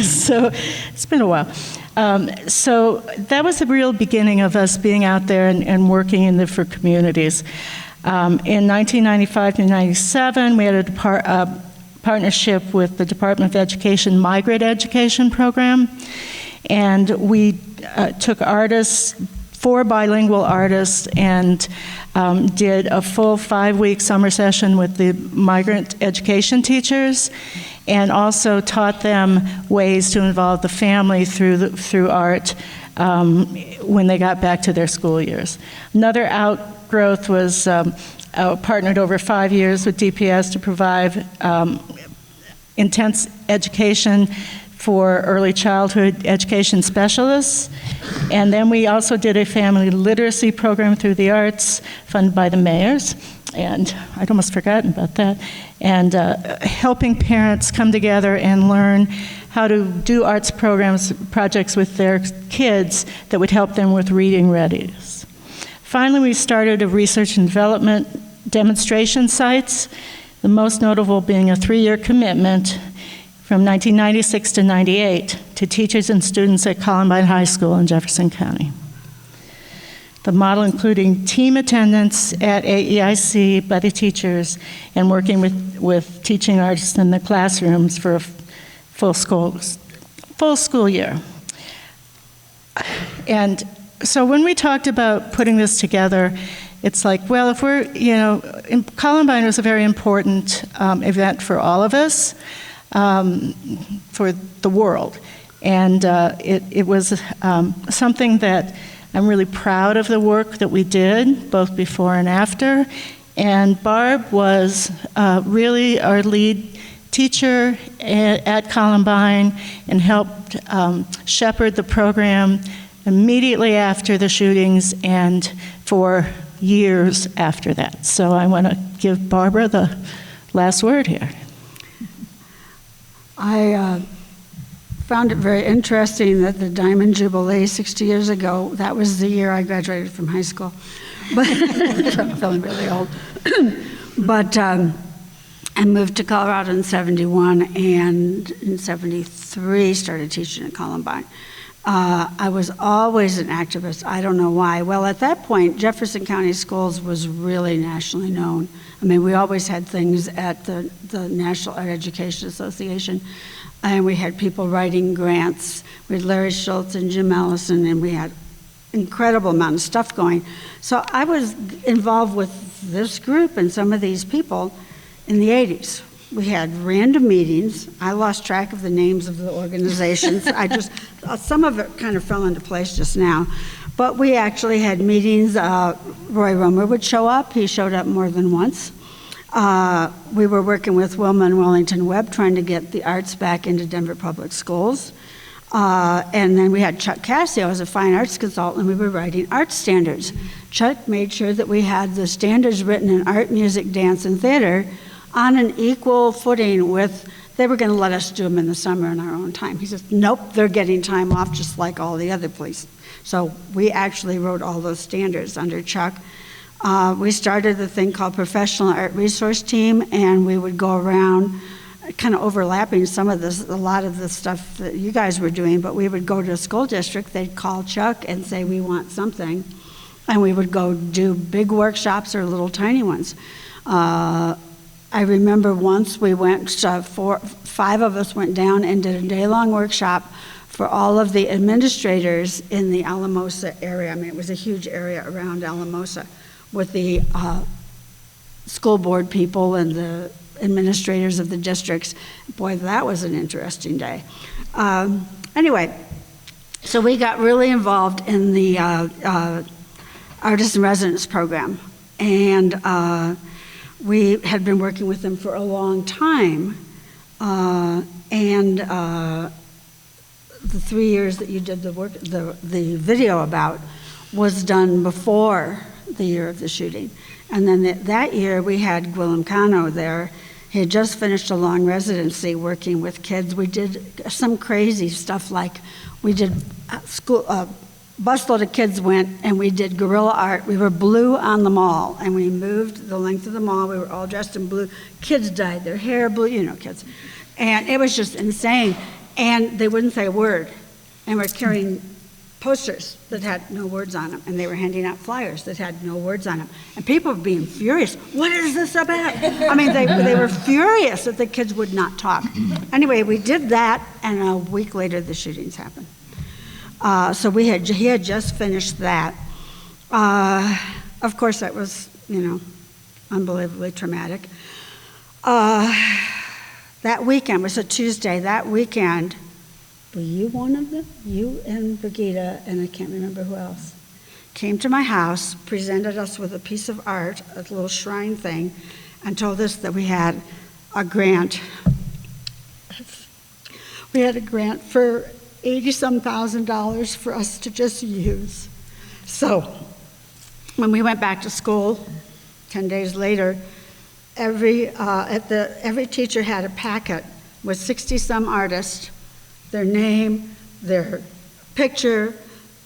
Speaker 9: So it's been a while. So that was the real beginning of us being out there and working in different communities. In 1995 to 97, we had a partnership with the Department of Education Migrant Education Program, and we took artists, 4 bilingual artists, and did a full 5-week summer session with the migrant education teachers, and also taught them ways to involve the family through art when they got back to their school years. Another outgrowth was partnered over 5 years with DPS to provide intense education for early childhood education specialists. And then we also did a family literacy program through the arts funded by the mayors. And I'd almost forgotten about that. And helping parents come together and learn how to do arts projects with their kids that would help them with reading readiness. Finally, we started a research and development demonstration sites, the most notable being a 3-year commitment from 1996 to 98 to teachers and students at Columbine High School in Jefferson County. The model including team attendance at AEIC by the teachers and working with teaching artists in the classrooms for a full school year. And so when we talked about putting this together, it's like, well, if we're, Columbine was a very important event for all of us, for the world. And it was something that I'm really proud of the work that we did, both before and after. And Barb was really our lead teacher at Columbine and helped shepherd the program immediately after the shootings and for years after that. So I want to give Barbara the last word here.
Speaker 10: I found it very interesting that the Diamond Jubilee 60 years ago, that was the year I graduated from high school. But I'm feeling really old. But I moved to Colorado in 71 and in 73 started teaching at Columbine. I was always an activist. I don't know why. Well, at that point, Jefferson County Schools was really nationally known. I mean, we always had things at the National Art Education Association, and we had people writing grants. We had Larry Schultz and Jim Ellison, and we had incredible amount of stuff going. So I was involved with this group and some of these people in the 80s. We had random meetings. I lost track of the names of the organizations. Some of it kind of fell into place just now. But we actually had meetings. Roy Romer would show up. He showed up more than once. We were working with Wilma and Wellington Webb trying to get the arts back into Denver Public Schools. And then we had Chuck Cassio as a fine arts consultant, and we were writing art standards. Chuck made sure that we had the standards written in art, music, dance, and theater on an equal footing with, they were going to let us do them in the summer in our own time. He says, nope, they're getting time off just like all the other police. So we actually wrote all those standards under Chuck. We started the thing called Professional Art Resource Team, and we would go around kind of overlapping some of this, a lot of the stuff that you guys were doing, but we would go to a school district, they'd call Chuck and say, we want something, and we would go do big workshops or little tiny ones. I remember once we went, 5 of us went down and did a day-long workshop for all of the administrators in the Alamosa area. I mean, it was a huge area around Alamosa with the school board people and the administrators of the districts. Boy, that was an interesting day. Anyway, so we got really involved in the Artist in Residence program. And we had been working with them for a long time. The 3 years that you did the work, the video about, was done before the year of the shooting. And then that year we had Gwilym Kano there. He had just finished a long residency working with kids. We did some crazy stuff, like we did busload of kids went and we did guerrilla art. We were blue on the mall and we moved the length of the mall. We were all dressed in blue. Kids dyed their hair blue, you know, kids. And it was just insane. And they wouldn't say a word. And we're carrying posters that had no words on them. And they were handing out flyers that had no words on them. And people were being furious. What is this about? I mean, they were furious that the kids would not talk. Anyway, we did that, and a week later the shootings happened. So he had just finished that. Of course, that was, unbelievably traumatic. That weekend was a Tuesday. That weekend, were you one of them? You and Brigitte, and I can't remember who else, came to my house, presented us with a piece of art, a little shrine thing, and told us that we had a grant. We had a grant for $80-some thousand for us to just use. So when we went back to school 10 days later, every teacher had a packet with 60-some artists, their name, their picture,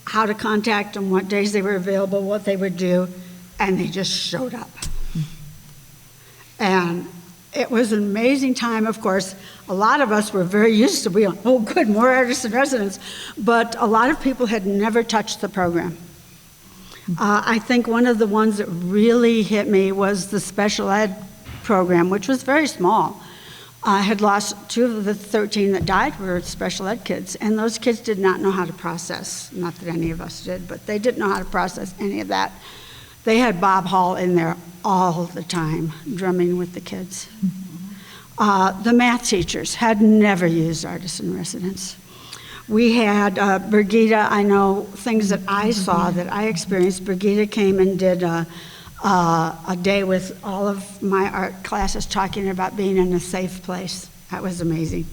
Speaker 10: how to contact them, what days they were available, what they would do, and they just showed up. And it was an amazing time. Of course, a lot of us were very used to being, oh good, more artists in residence, but a lot of people had never touched the program. I think one of the ones that really hit me was the special ed program, which was very small. I had lost 2 of the 13 that died were special ed kids, and those kids did not know how to process, not that any of us did, but they didn't know how to process any of that. They had Bob Hall in there all the time, drumming with the kids. The math teachers had never used artists in residence. We had Brigitte, I know things that I saw, that I experienced. Brigitte came and did a day with all of my art classes talking about being in a safe place. That was amazing.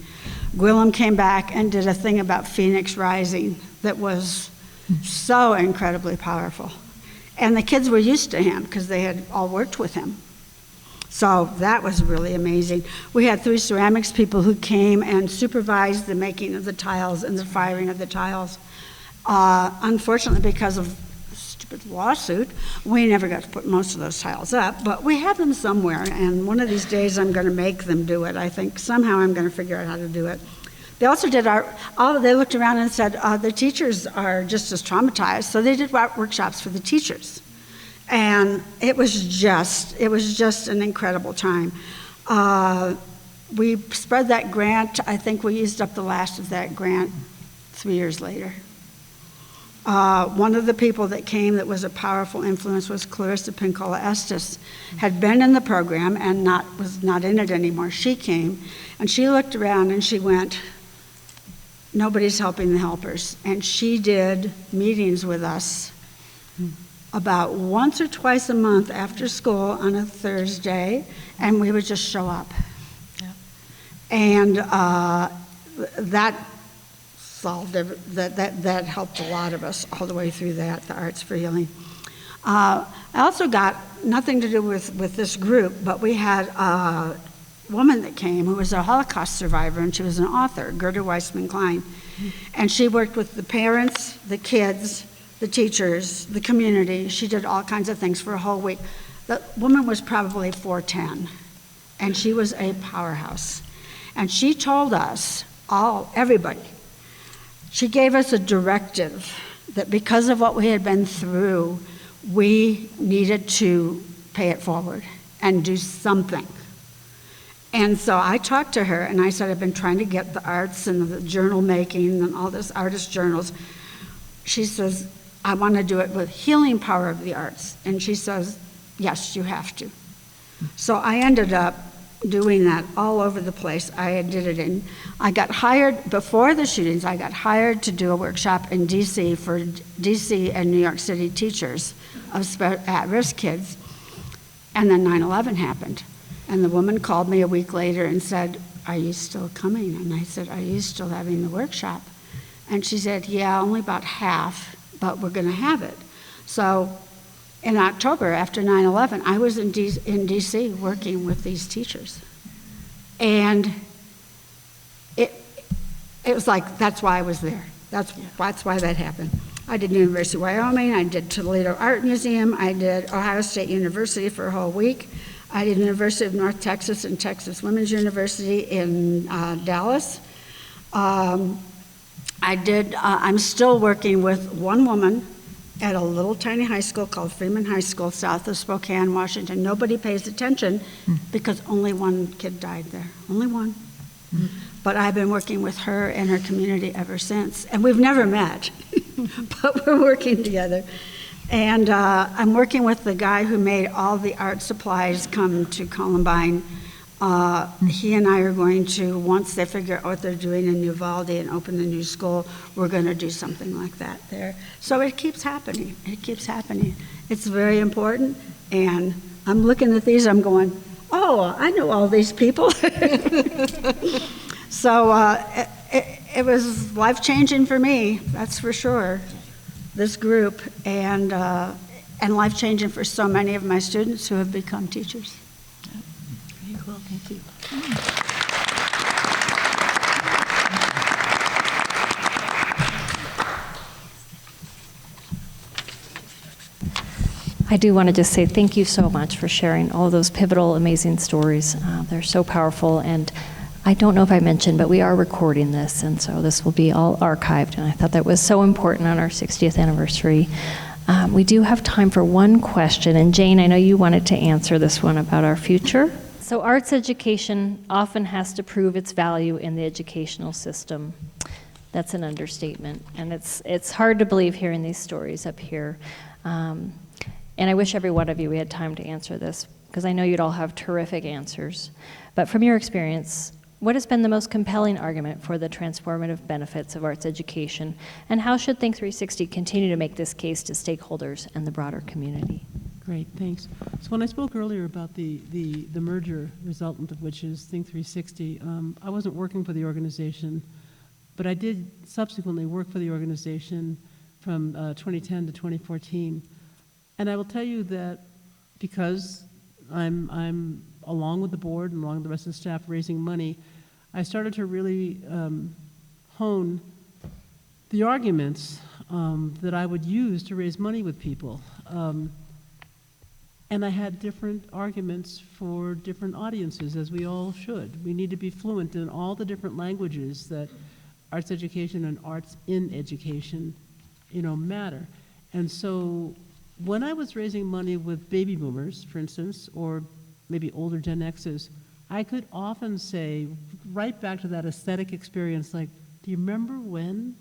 Speaker 10: Gwilym came back and did a thing about Phoenix Rising that was so incredibly powerful. And the kids were used to him because they had all worked with him. So that was really amazing. We had 3 ceramics people who came and supervised the making of the tiles and the firing of the tiles. Unfortunately, because of a stupid lawsuit, we never got to put most of those tiles up, but we have them somewhere, and one of these days I'm going to make them do it. I think somehow I'm going to figure out how to do it. They also did they looked around and said, the teachers are just as traumatized, so they did workshops for the teachers. And it was just an incredible time. We spread that grant. I think we used up the last of that grant 3 years later. One of the people that came that was a powerful influence was Clarissa Pincola Estes, had been in the program and was not in it anymore. She came, and she looked around and she went, nobody's helping the helpers. And she did meetings with us about once or twice a month after school on a Thursday, and we would just show up. Yeah. And that solved that helped a lot of us all the way through that, the Arts for Healing. I also got nothing to do with this group, but we had a woman that came who was a Holocaust survivor, and she was an author, Gerda Weissman-Klein. And she worked with the parents, the kids, the teachers, the community. She did all kinds of things for a whole week. The woman was probably 4'10", and she was a powerhouse. And she told us, everybody, she gave us a directive that because of what we had been through, we needed to pay it forward and do something. And so I talked to her and I said, I've been trying to get the arts and the journal making and all this artist journals. She says, I want to do it with healing power of the arts. And she says, yes, you have to. So I ended up doing that all over the place. I did it I got hired, before the shootings, I got hired to do a workshop in DC for DC and New York City teachers of at-risk kids. And then 9/11 happened. And the woman called me a week later and said, "Are you still coming?" And I said, "Are you still having the workshop?" And she said, "Yeah, only about half, but we're going to have it." So in October, after 9/11, I was in DC working with these teachers. And it was like, that's why I was there. That's why that happened. I did University of Wyoming, I did Toledo Art Museum, I did Ohio State University for a whole week. I did University of North Texas and Texas Women's University in Dallas. I'm still working with one woman at a little tiny high school called Freeman High School, south of Spokane, Washington. Nobody pays attention because only one kid died there, only one. But I've been working with her and her community ever since. And we've never met, but we're working together. And I'm working with the guy who made all the art supplies come to Columbine. He and I are going to, once they figure out what they're doing in Uvalde and open the new school, we're going to do something like that there. So it keeps happening. It keeps happening. It's very important. And I'm looking at these, I'm going, oh, I know all these people. So it was life-changing for me, that's for sure, this group, and life-changing for so many of my students who have become teachers.
Speaker 7: Very cool, thank you.
Speaker 2: I do want to just say thank you so much for sharing all those pivotal, amazing stories. They're so powerful, and I don't know if I mentioned, but we are recording this, and so this will be all archived, and I thought that was so important on our 60th anniversary. We do have time for one question, and Jane, I know you wanted to answer this one about our future. So arts education often has to prove its value in the educational system. That's an understatement, and it's hard to believe hearing these stories up here. And I wish every one of you we had time to answer this, because I know you'd all have terrific answers. But from your experience, what has been the most compelling argument for the transformative benefits of arts education, and how should Think 360 continue to make this case to stakeholders and the broader community?
Speaker 6: Great, thanks. So when I spoke earlier about the merger resultant of which is Think 360, I wasn't working for the organization, but I did subsequently work for the organization from 2010 to 2014. And I will tell you that because I'm along with the board and along with the rest of the staff raising money, I started to really hone the arguments that I would use to raise money with people. And I had different arguments for different audiences, as we all should. We need to be fluent in all the different languages that arts education and arts in education, matter. And so when I was raising money with baby boomers, for instance, or maybe older Gen X's, I could often say, right back to that aesthetic experience, like, do you remember when?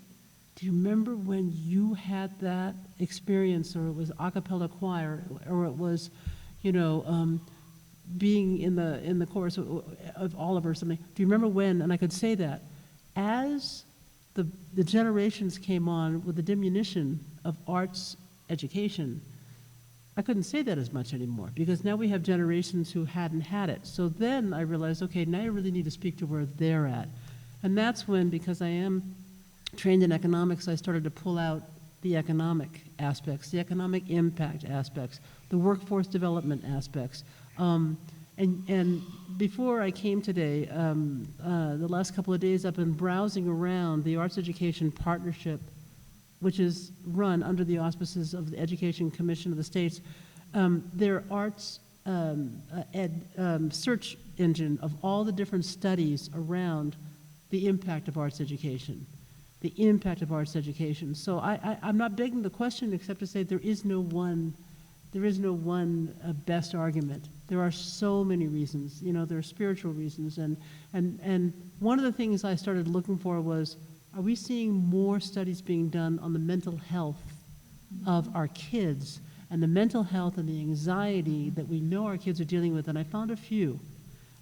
Speaker 6: Do you remember when you had that experience, or it was a cappella choir, or it was, being in the chorus of Oliver or something? Do you remember when? And I could say that. As the generations came on with the diminution of arts education, I couldn't say that as much anymore, because now we have generations who hadn't had it. So then I realized, okay, now you really need to speak to where they're at. And that's when, because I am trained in economics, I started to pull out the economic aspects, the economic impact aspects, the workforce development aspects. And before I came today, the last couple of days I've been browsing around the Arts Education Partnership, which is run under the auspices of the Education Commission of the States. Their arts search engine of all the different studies around the impact of arts education. The impact of arts education. So I'm not begging the question except to say there is no one best argument. There are so many reasons. There are spiritual reasons, and one of the things I started looking for was, are we seeing more studies being done on the mental health of our kids and the mental health and the anxiety that we know our kids are dealing with? And I found a few.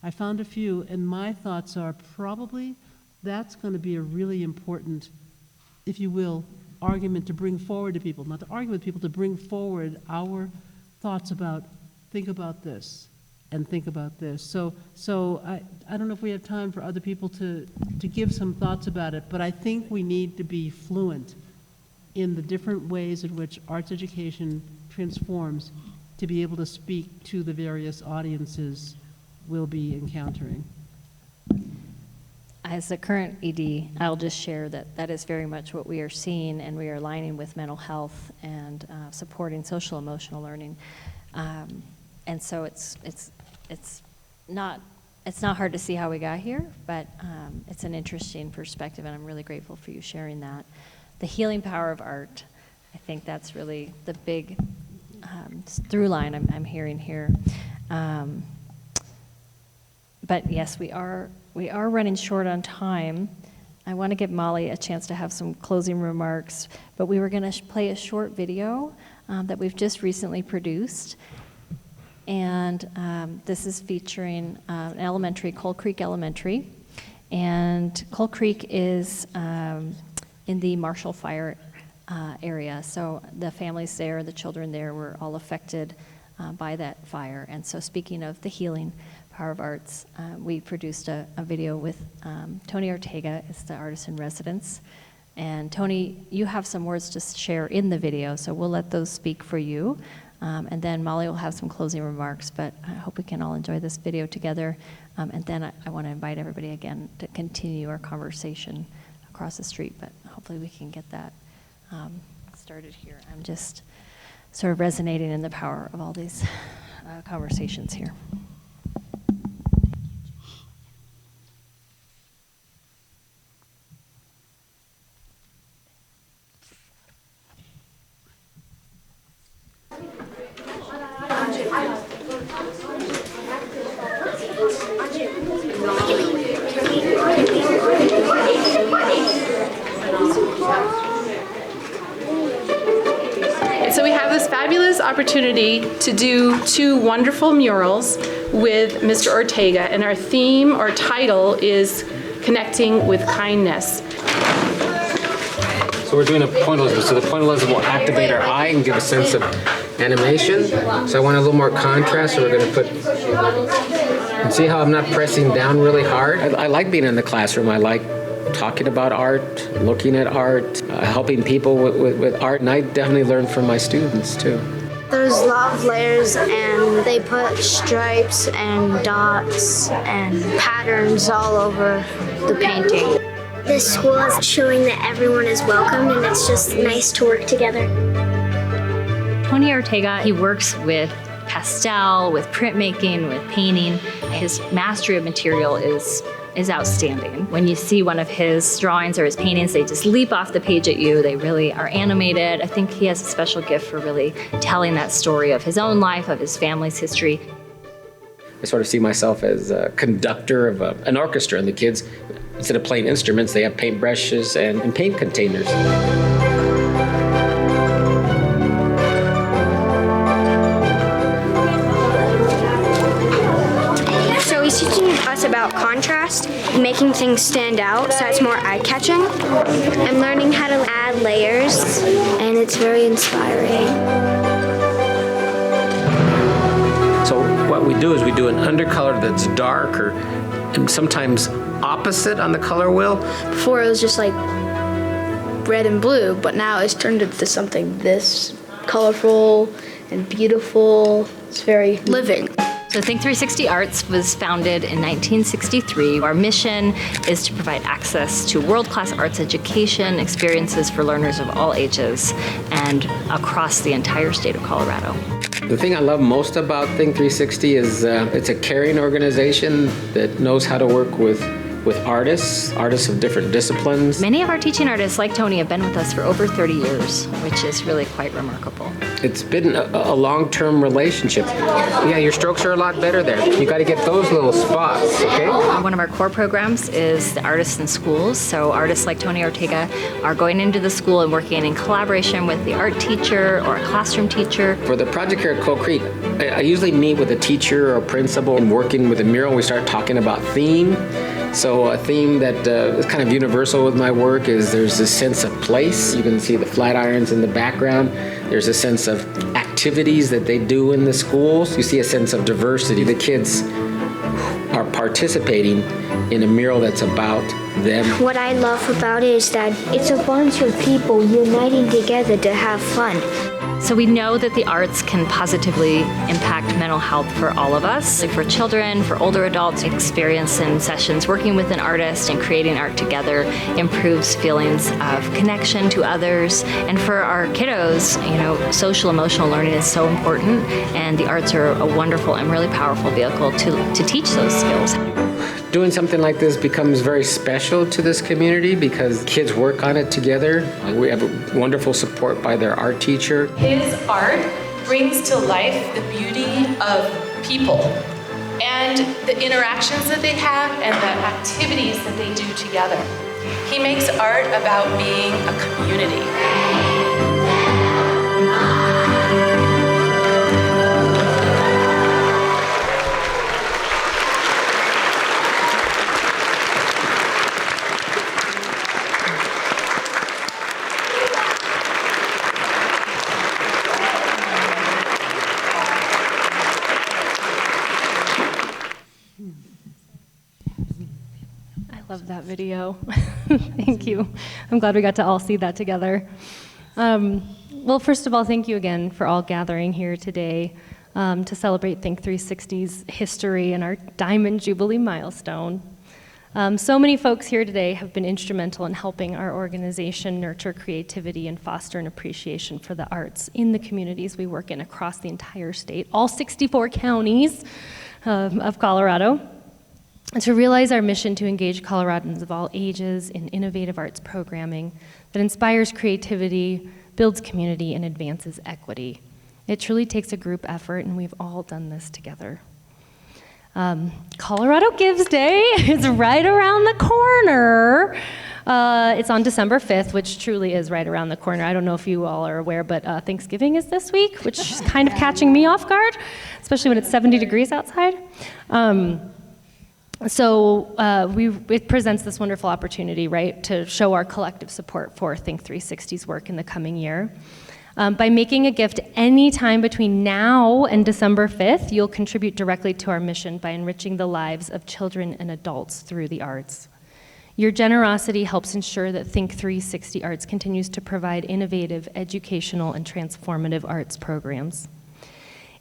Speaker 6: I found a few, and my thoughts are probably that's going to be a really important, if you will, argument to bring forward to people, not to argue with people, to bring forward our thoughts about, think about this, and think about this. So I don't know if we have time for other people to give some thoughts about it, but I think we need to be fluent in the different ways in which arts education transforms to be able to speak to the various audiences we'll be encountering.
Speaker 2: As the current ED, I'll just share that that is very much what we are seeing, and we are aligning with mental health and supporting social emotional learning. And so it's not hard to see how we got here, but it's an interesting perspective, and I'm really grateful for you sharing that. The healing power of art, I think that's really the big through line I'm hearing here. But yes, we are running short on time. I want to give Molly a chance to have some closing remarks, but we were going to play a short video that we've just recently produced. And this is featuring an elementary, Coal Creek Elementary. And Coal Creek is in the Marshall Fire area. So the families there, the children there were all affected by that fire. And so speaking of the healing power of arts, we produced a video with Tony Ortega, is the artist in residence. And Tony, you have some words to share in the video, so we'll let those speak for you. And then Molly will have some closing remarks, but I hope we can all enjoy this video together. And then I want to invite everybody again to continue our conversation across the street, but hopefully we can get that started here. I'm just sort of resonating in the power of all these conversations here.
Speaker 11: So we have this fabulous opportunity to do 2 wonderful murals with Mr. Ortega, and our theme or title is Connecting with Kindness.
Speaker 4: So we're doing a pointillism. So the pointillism will activate our eye and give a sense of animation. So I want a little more contrast, so we're going to put, and see how I'm not pressing down really hard? I like being in the classroom. I like talking about art, looking at art, helping people with art, and I definitely learn from my students too.
Speaker 12: There's a lot of layers, and they put stripes and dots and patterns all over the painting.
Speaker 13: This school is showing that everyone is welcome, and it's just nice to work together.
Speaker 14: Tony Ortega, he works with pastel, with printmaking, with painting. His mastery of material is outstanding. When you see one of his drawings or his paintings, they just leap off the page at you. They really are animated. I think he has a special gift for really telling that story of his own life, of his family's history.
Speaker 4: I sort of see myself as a conductor of an orchestra, and the kids, instead of playing instruments, they have paintbrushes and paint containers.
Speaker 12: So he's teaching us about contrast, making things stand out so it's more eye-catching. I'm learning how to add layers, and it's very inspiring.
Speaker 4: So what we do is we do an undercolor that's darker and sometimes opposite on the color wheel.
Speaker 12: Before it was just like red and blue, but now it's turned into something this colorful and beautiful. It's very living.
Speaker 14: So Think 360 Arts was founded in 1963. Our mission is to provide access to world-class arts education experiences for learners of all ages and across the entire state of Colorado.
Speaker 4: The thing I love most about Think 360 is it's a caring organization that knows how to work with with artists of different disciplines.
Speaker 14: Many of our teaching artists, like Tony, have been with us for over 30 years, which is really quite remarkable.
Speaker 4: It's been a long-term relationship. Yeah, your strokes are a lot better there. You got to get those little spots, okay?
Speaker 14: One of our core programs is the Artists in Schools. So artists like Tony Ortega are going into the school and working in collaboration with the art teacher or a classroom teacher.
Speaker 4: For the project here at Coal Creek, I usually meet with a teacher or a principal and working with a mural. We start talking about theme. So a theme that is kind of universal with my work is there's a sense of place. You can see the flat irons in the background. There's a sense of activities that they do in the schools. You see a sense of diversity. The kids are participating in a mural that's about them.
Speaker 13: What I love about it is that it's a bunch of people uniting together to have fun.
Speaker 14: So we know that the arts can positively impact mental health for all of us. For children, for older adults, experience in sessions working with an artist and creating art together improves feelings of connection to others. And for our kiddos, social emotional learning is so important, and the arts are a wonderful and really powerful vehicle to teach those skills.
Speaker 4: Doing something like this becomes very special to this community because kids work on it together. We have a wonderful support by their art teacher.
Speaker 11: His art brings to life the beauty of people and the interactions that they have and the activities that they do together. He makes art about being a community.
Speaker 1: Love that video. Thank you. I'm glad we got to all see that together. Well, first of all, thank you again for all gathering here today to celebrate Think 360's history and our Diamond Jubilee milestone. So many folks here today have been instrumental in helping our organization nurture creativity and foster an appreciation for the arts in the communities we work in across the entire state, all 64 counties of Colorado. To realize our mission to engage Coloradans of all ages in innovative arts programming that inspires creativity, builds community, and advances equity. It truly takes a group effort, and we've all done this together. Colorado Gives Day is right around the corner. It's on December 5th, which truly is right around the corner. I don't know if you all are aware, but Thanksgiving is this week, which is kind of catching me off guard, especially when it's 70 degrees outside. It presents this wonderful opportunity, right, to show our collective support for Think 360's work in the coming year. By making a gift any time between now and December 5th, you'll contribute directly to our mission by enriching the lives of children and adults through the arts. Your generosity helps ensure that Think 360 Arts continues to provide innovative, educational, and transformative arts programs.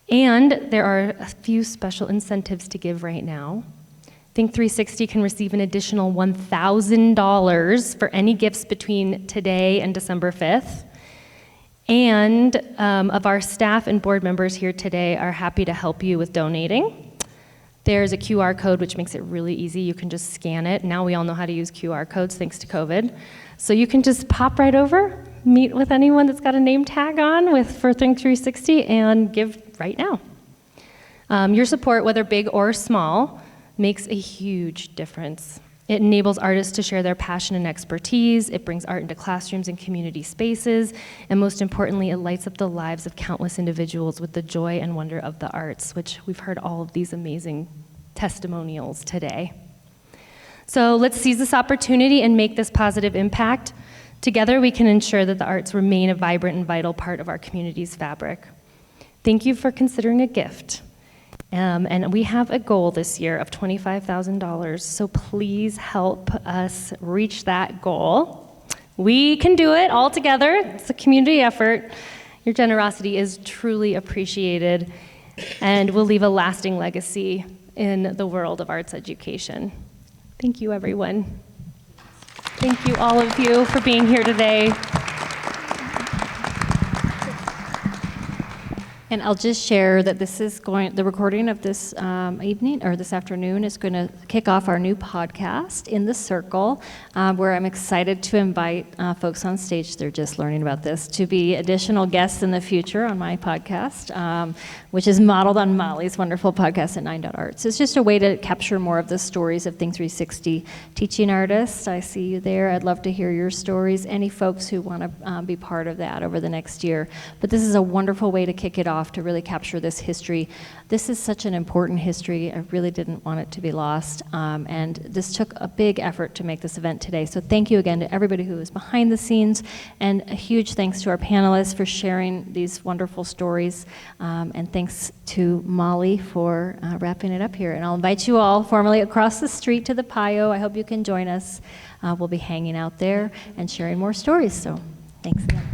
Speaker 1: And there are a few special incentives to give right now. Think 360 can receive an additional $1,000 for any gifts between today and December 5th. And of our staff and board members here today are happy to help you with donating. There's a QR code, which makes it really easy. You can just scan it. Now we all know how to use QR codes thanks to COVID. So you can just pop right over, meet with anyone that's got a name tag on for Think 360, and give right now. Your support, whether big or small, makes a huge difference. It enables artists to share their passion and expertise, it brings art into classrooms and community spaces, and most importantly, it lights up the lives of countless individuals with the joy and wonder of the arts, which we've heard all of these amazing testimonials today. So let's seize this opportunity and make this positive impact. Together, we can ensure that the arts remain a vibrant and vital part of our community's fabric. Thank you for considering a gift. And we have a goal this year of $25,000, so please help us reach that goal. We can do it all together. It's a community effort. Your generosity is truly appreciated and will leave a lasting legacy in the world of arts education. Thank you, everyone. Thank you, all of you, for being here today.
Speaker 2: And I'll just share that the recording of this evening or this afternoon is going to kick off our new podcast, In the Circle, where I'm excited to invite folks on stage, they're just learning about this, to be additional guests in the future on my podcast, which is modeled on Molly's wonderful podcast at 9.arts. It's just a way to capture more of the stories of Think 360 teaching artists. I see you there. I'd love to hear your stories. Any folks who want to be part of that over the next year. But this is a wonderful way to kick it off, to really capture this history. This is such an important history. I really didn't want it to be lost. And this took a big effort to make this event today. So thank you again to everybody who is behind the scenes. And a huge thanks to our panelists for sharing these wonderful stories. And thanks to Molly for wrapping it up here. And I'll invite you all formally across the street to the Payo. I hope you can join us. We'll be hanging out there and sharing more stories. So thanks again.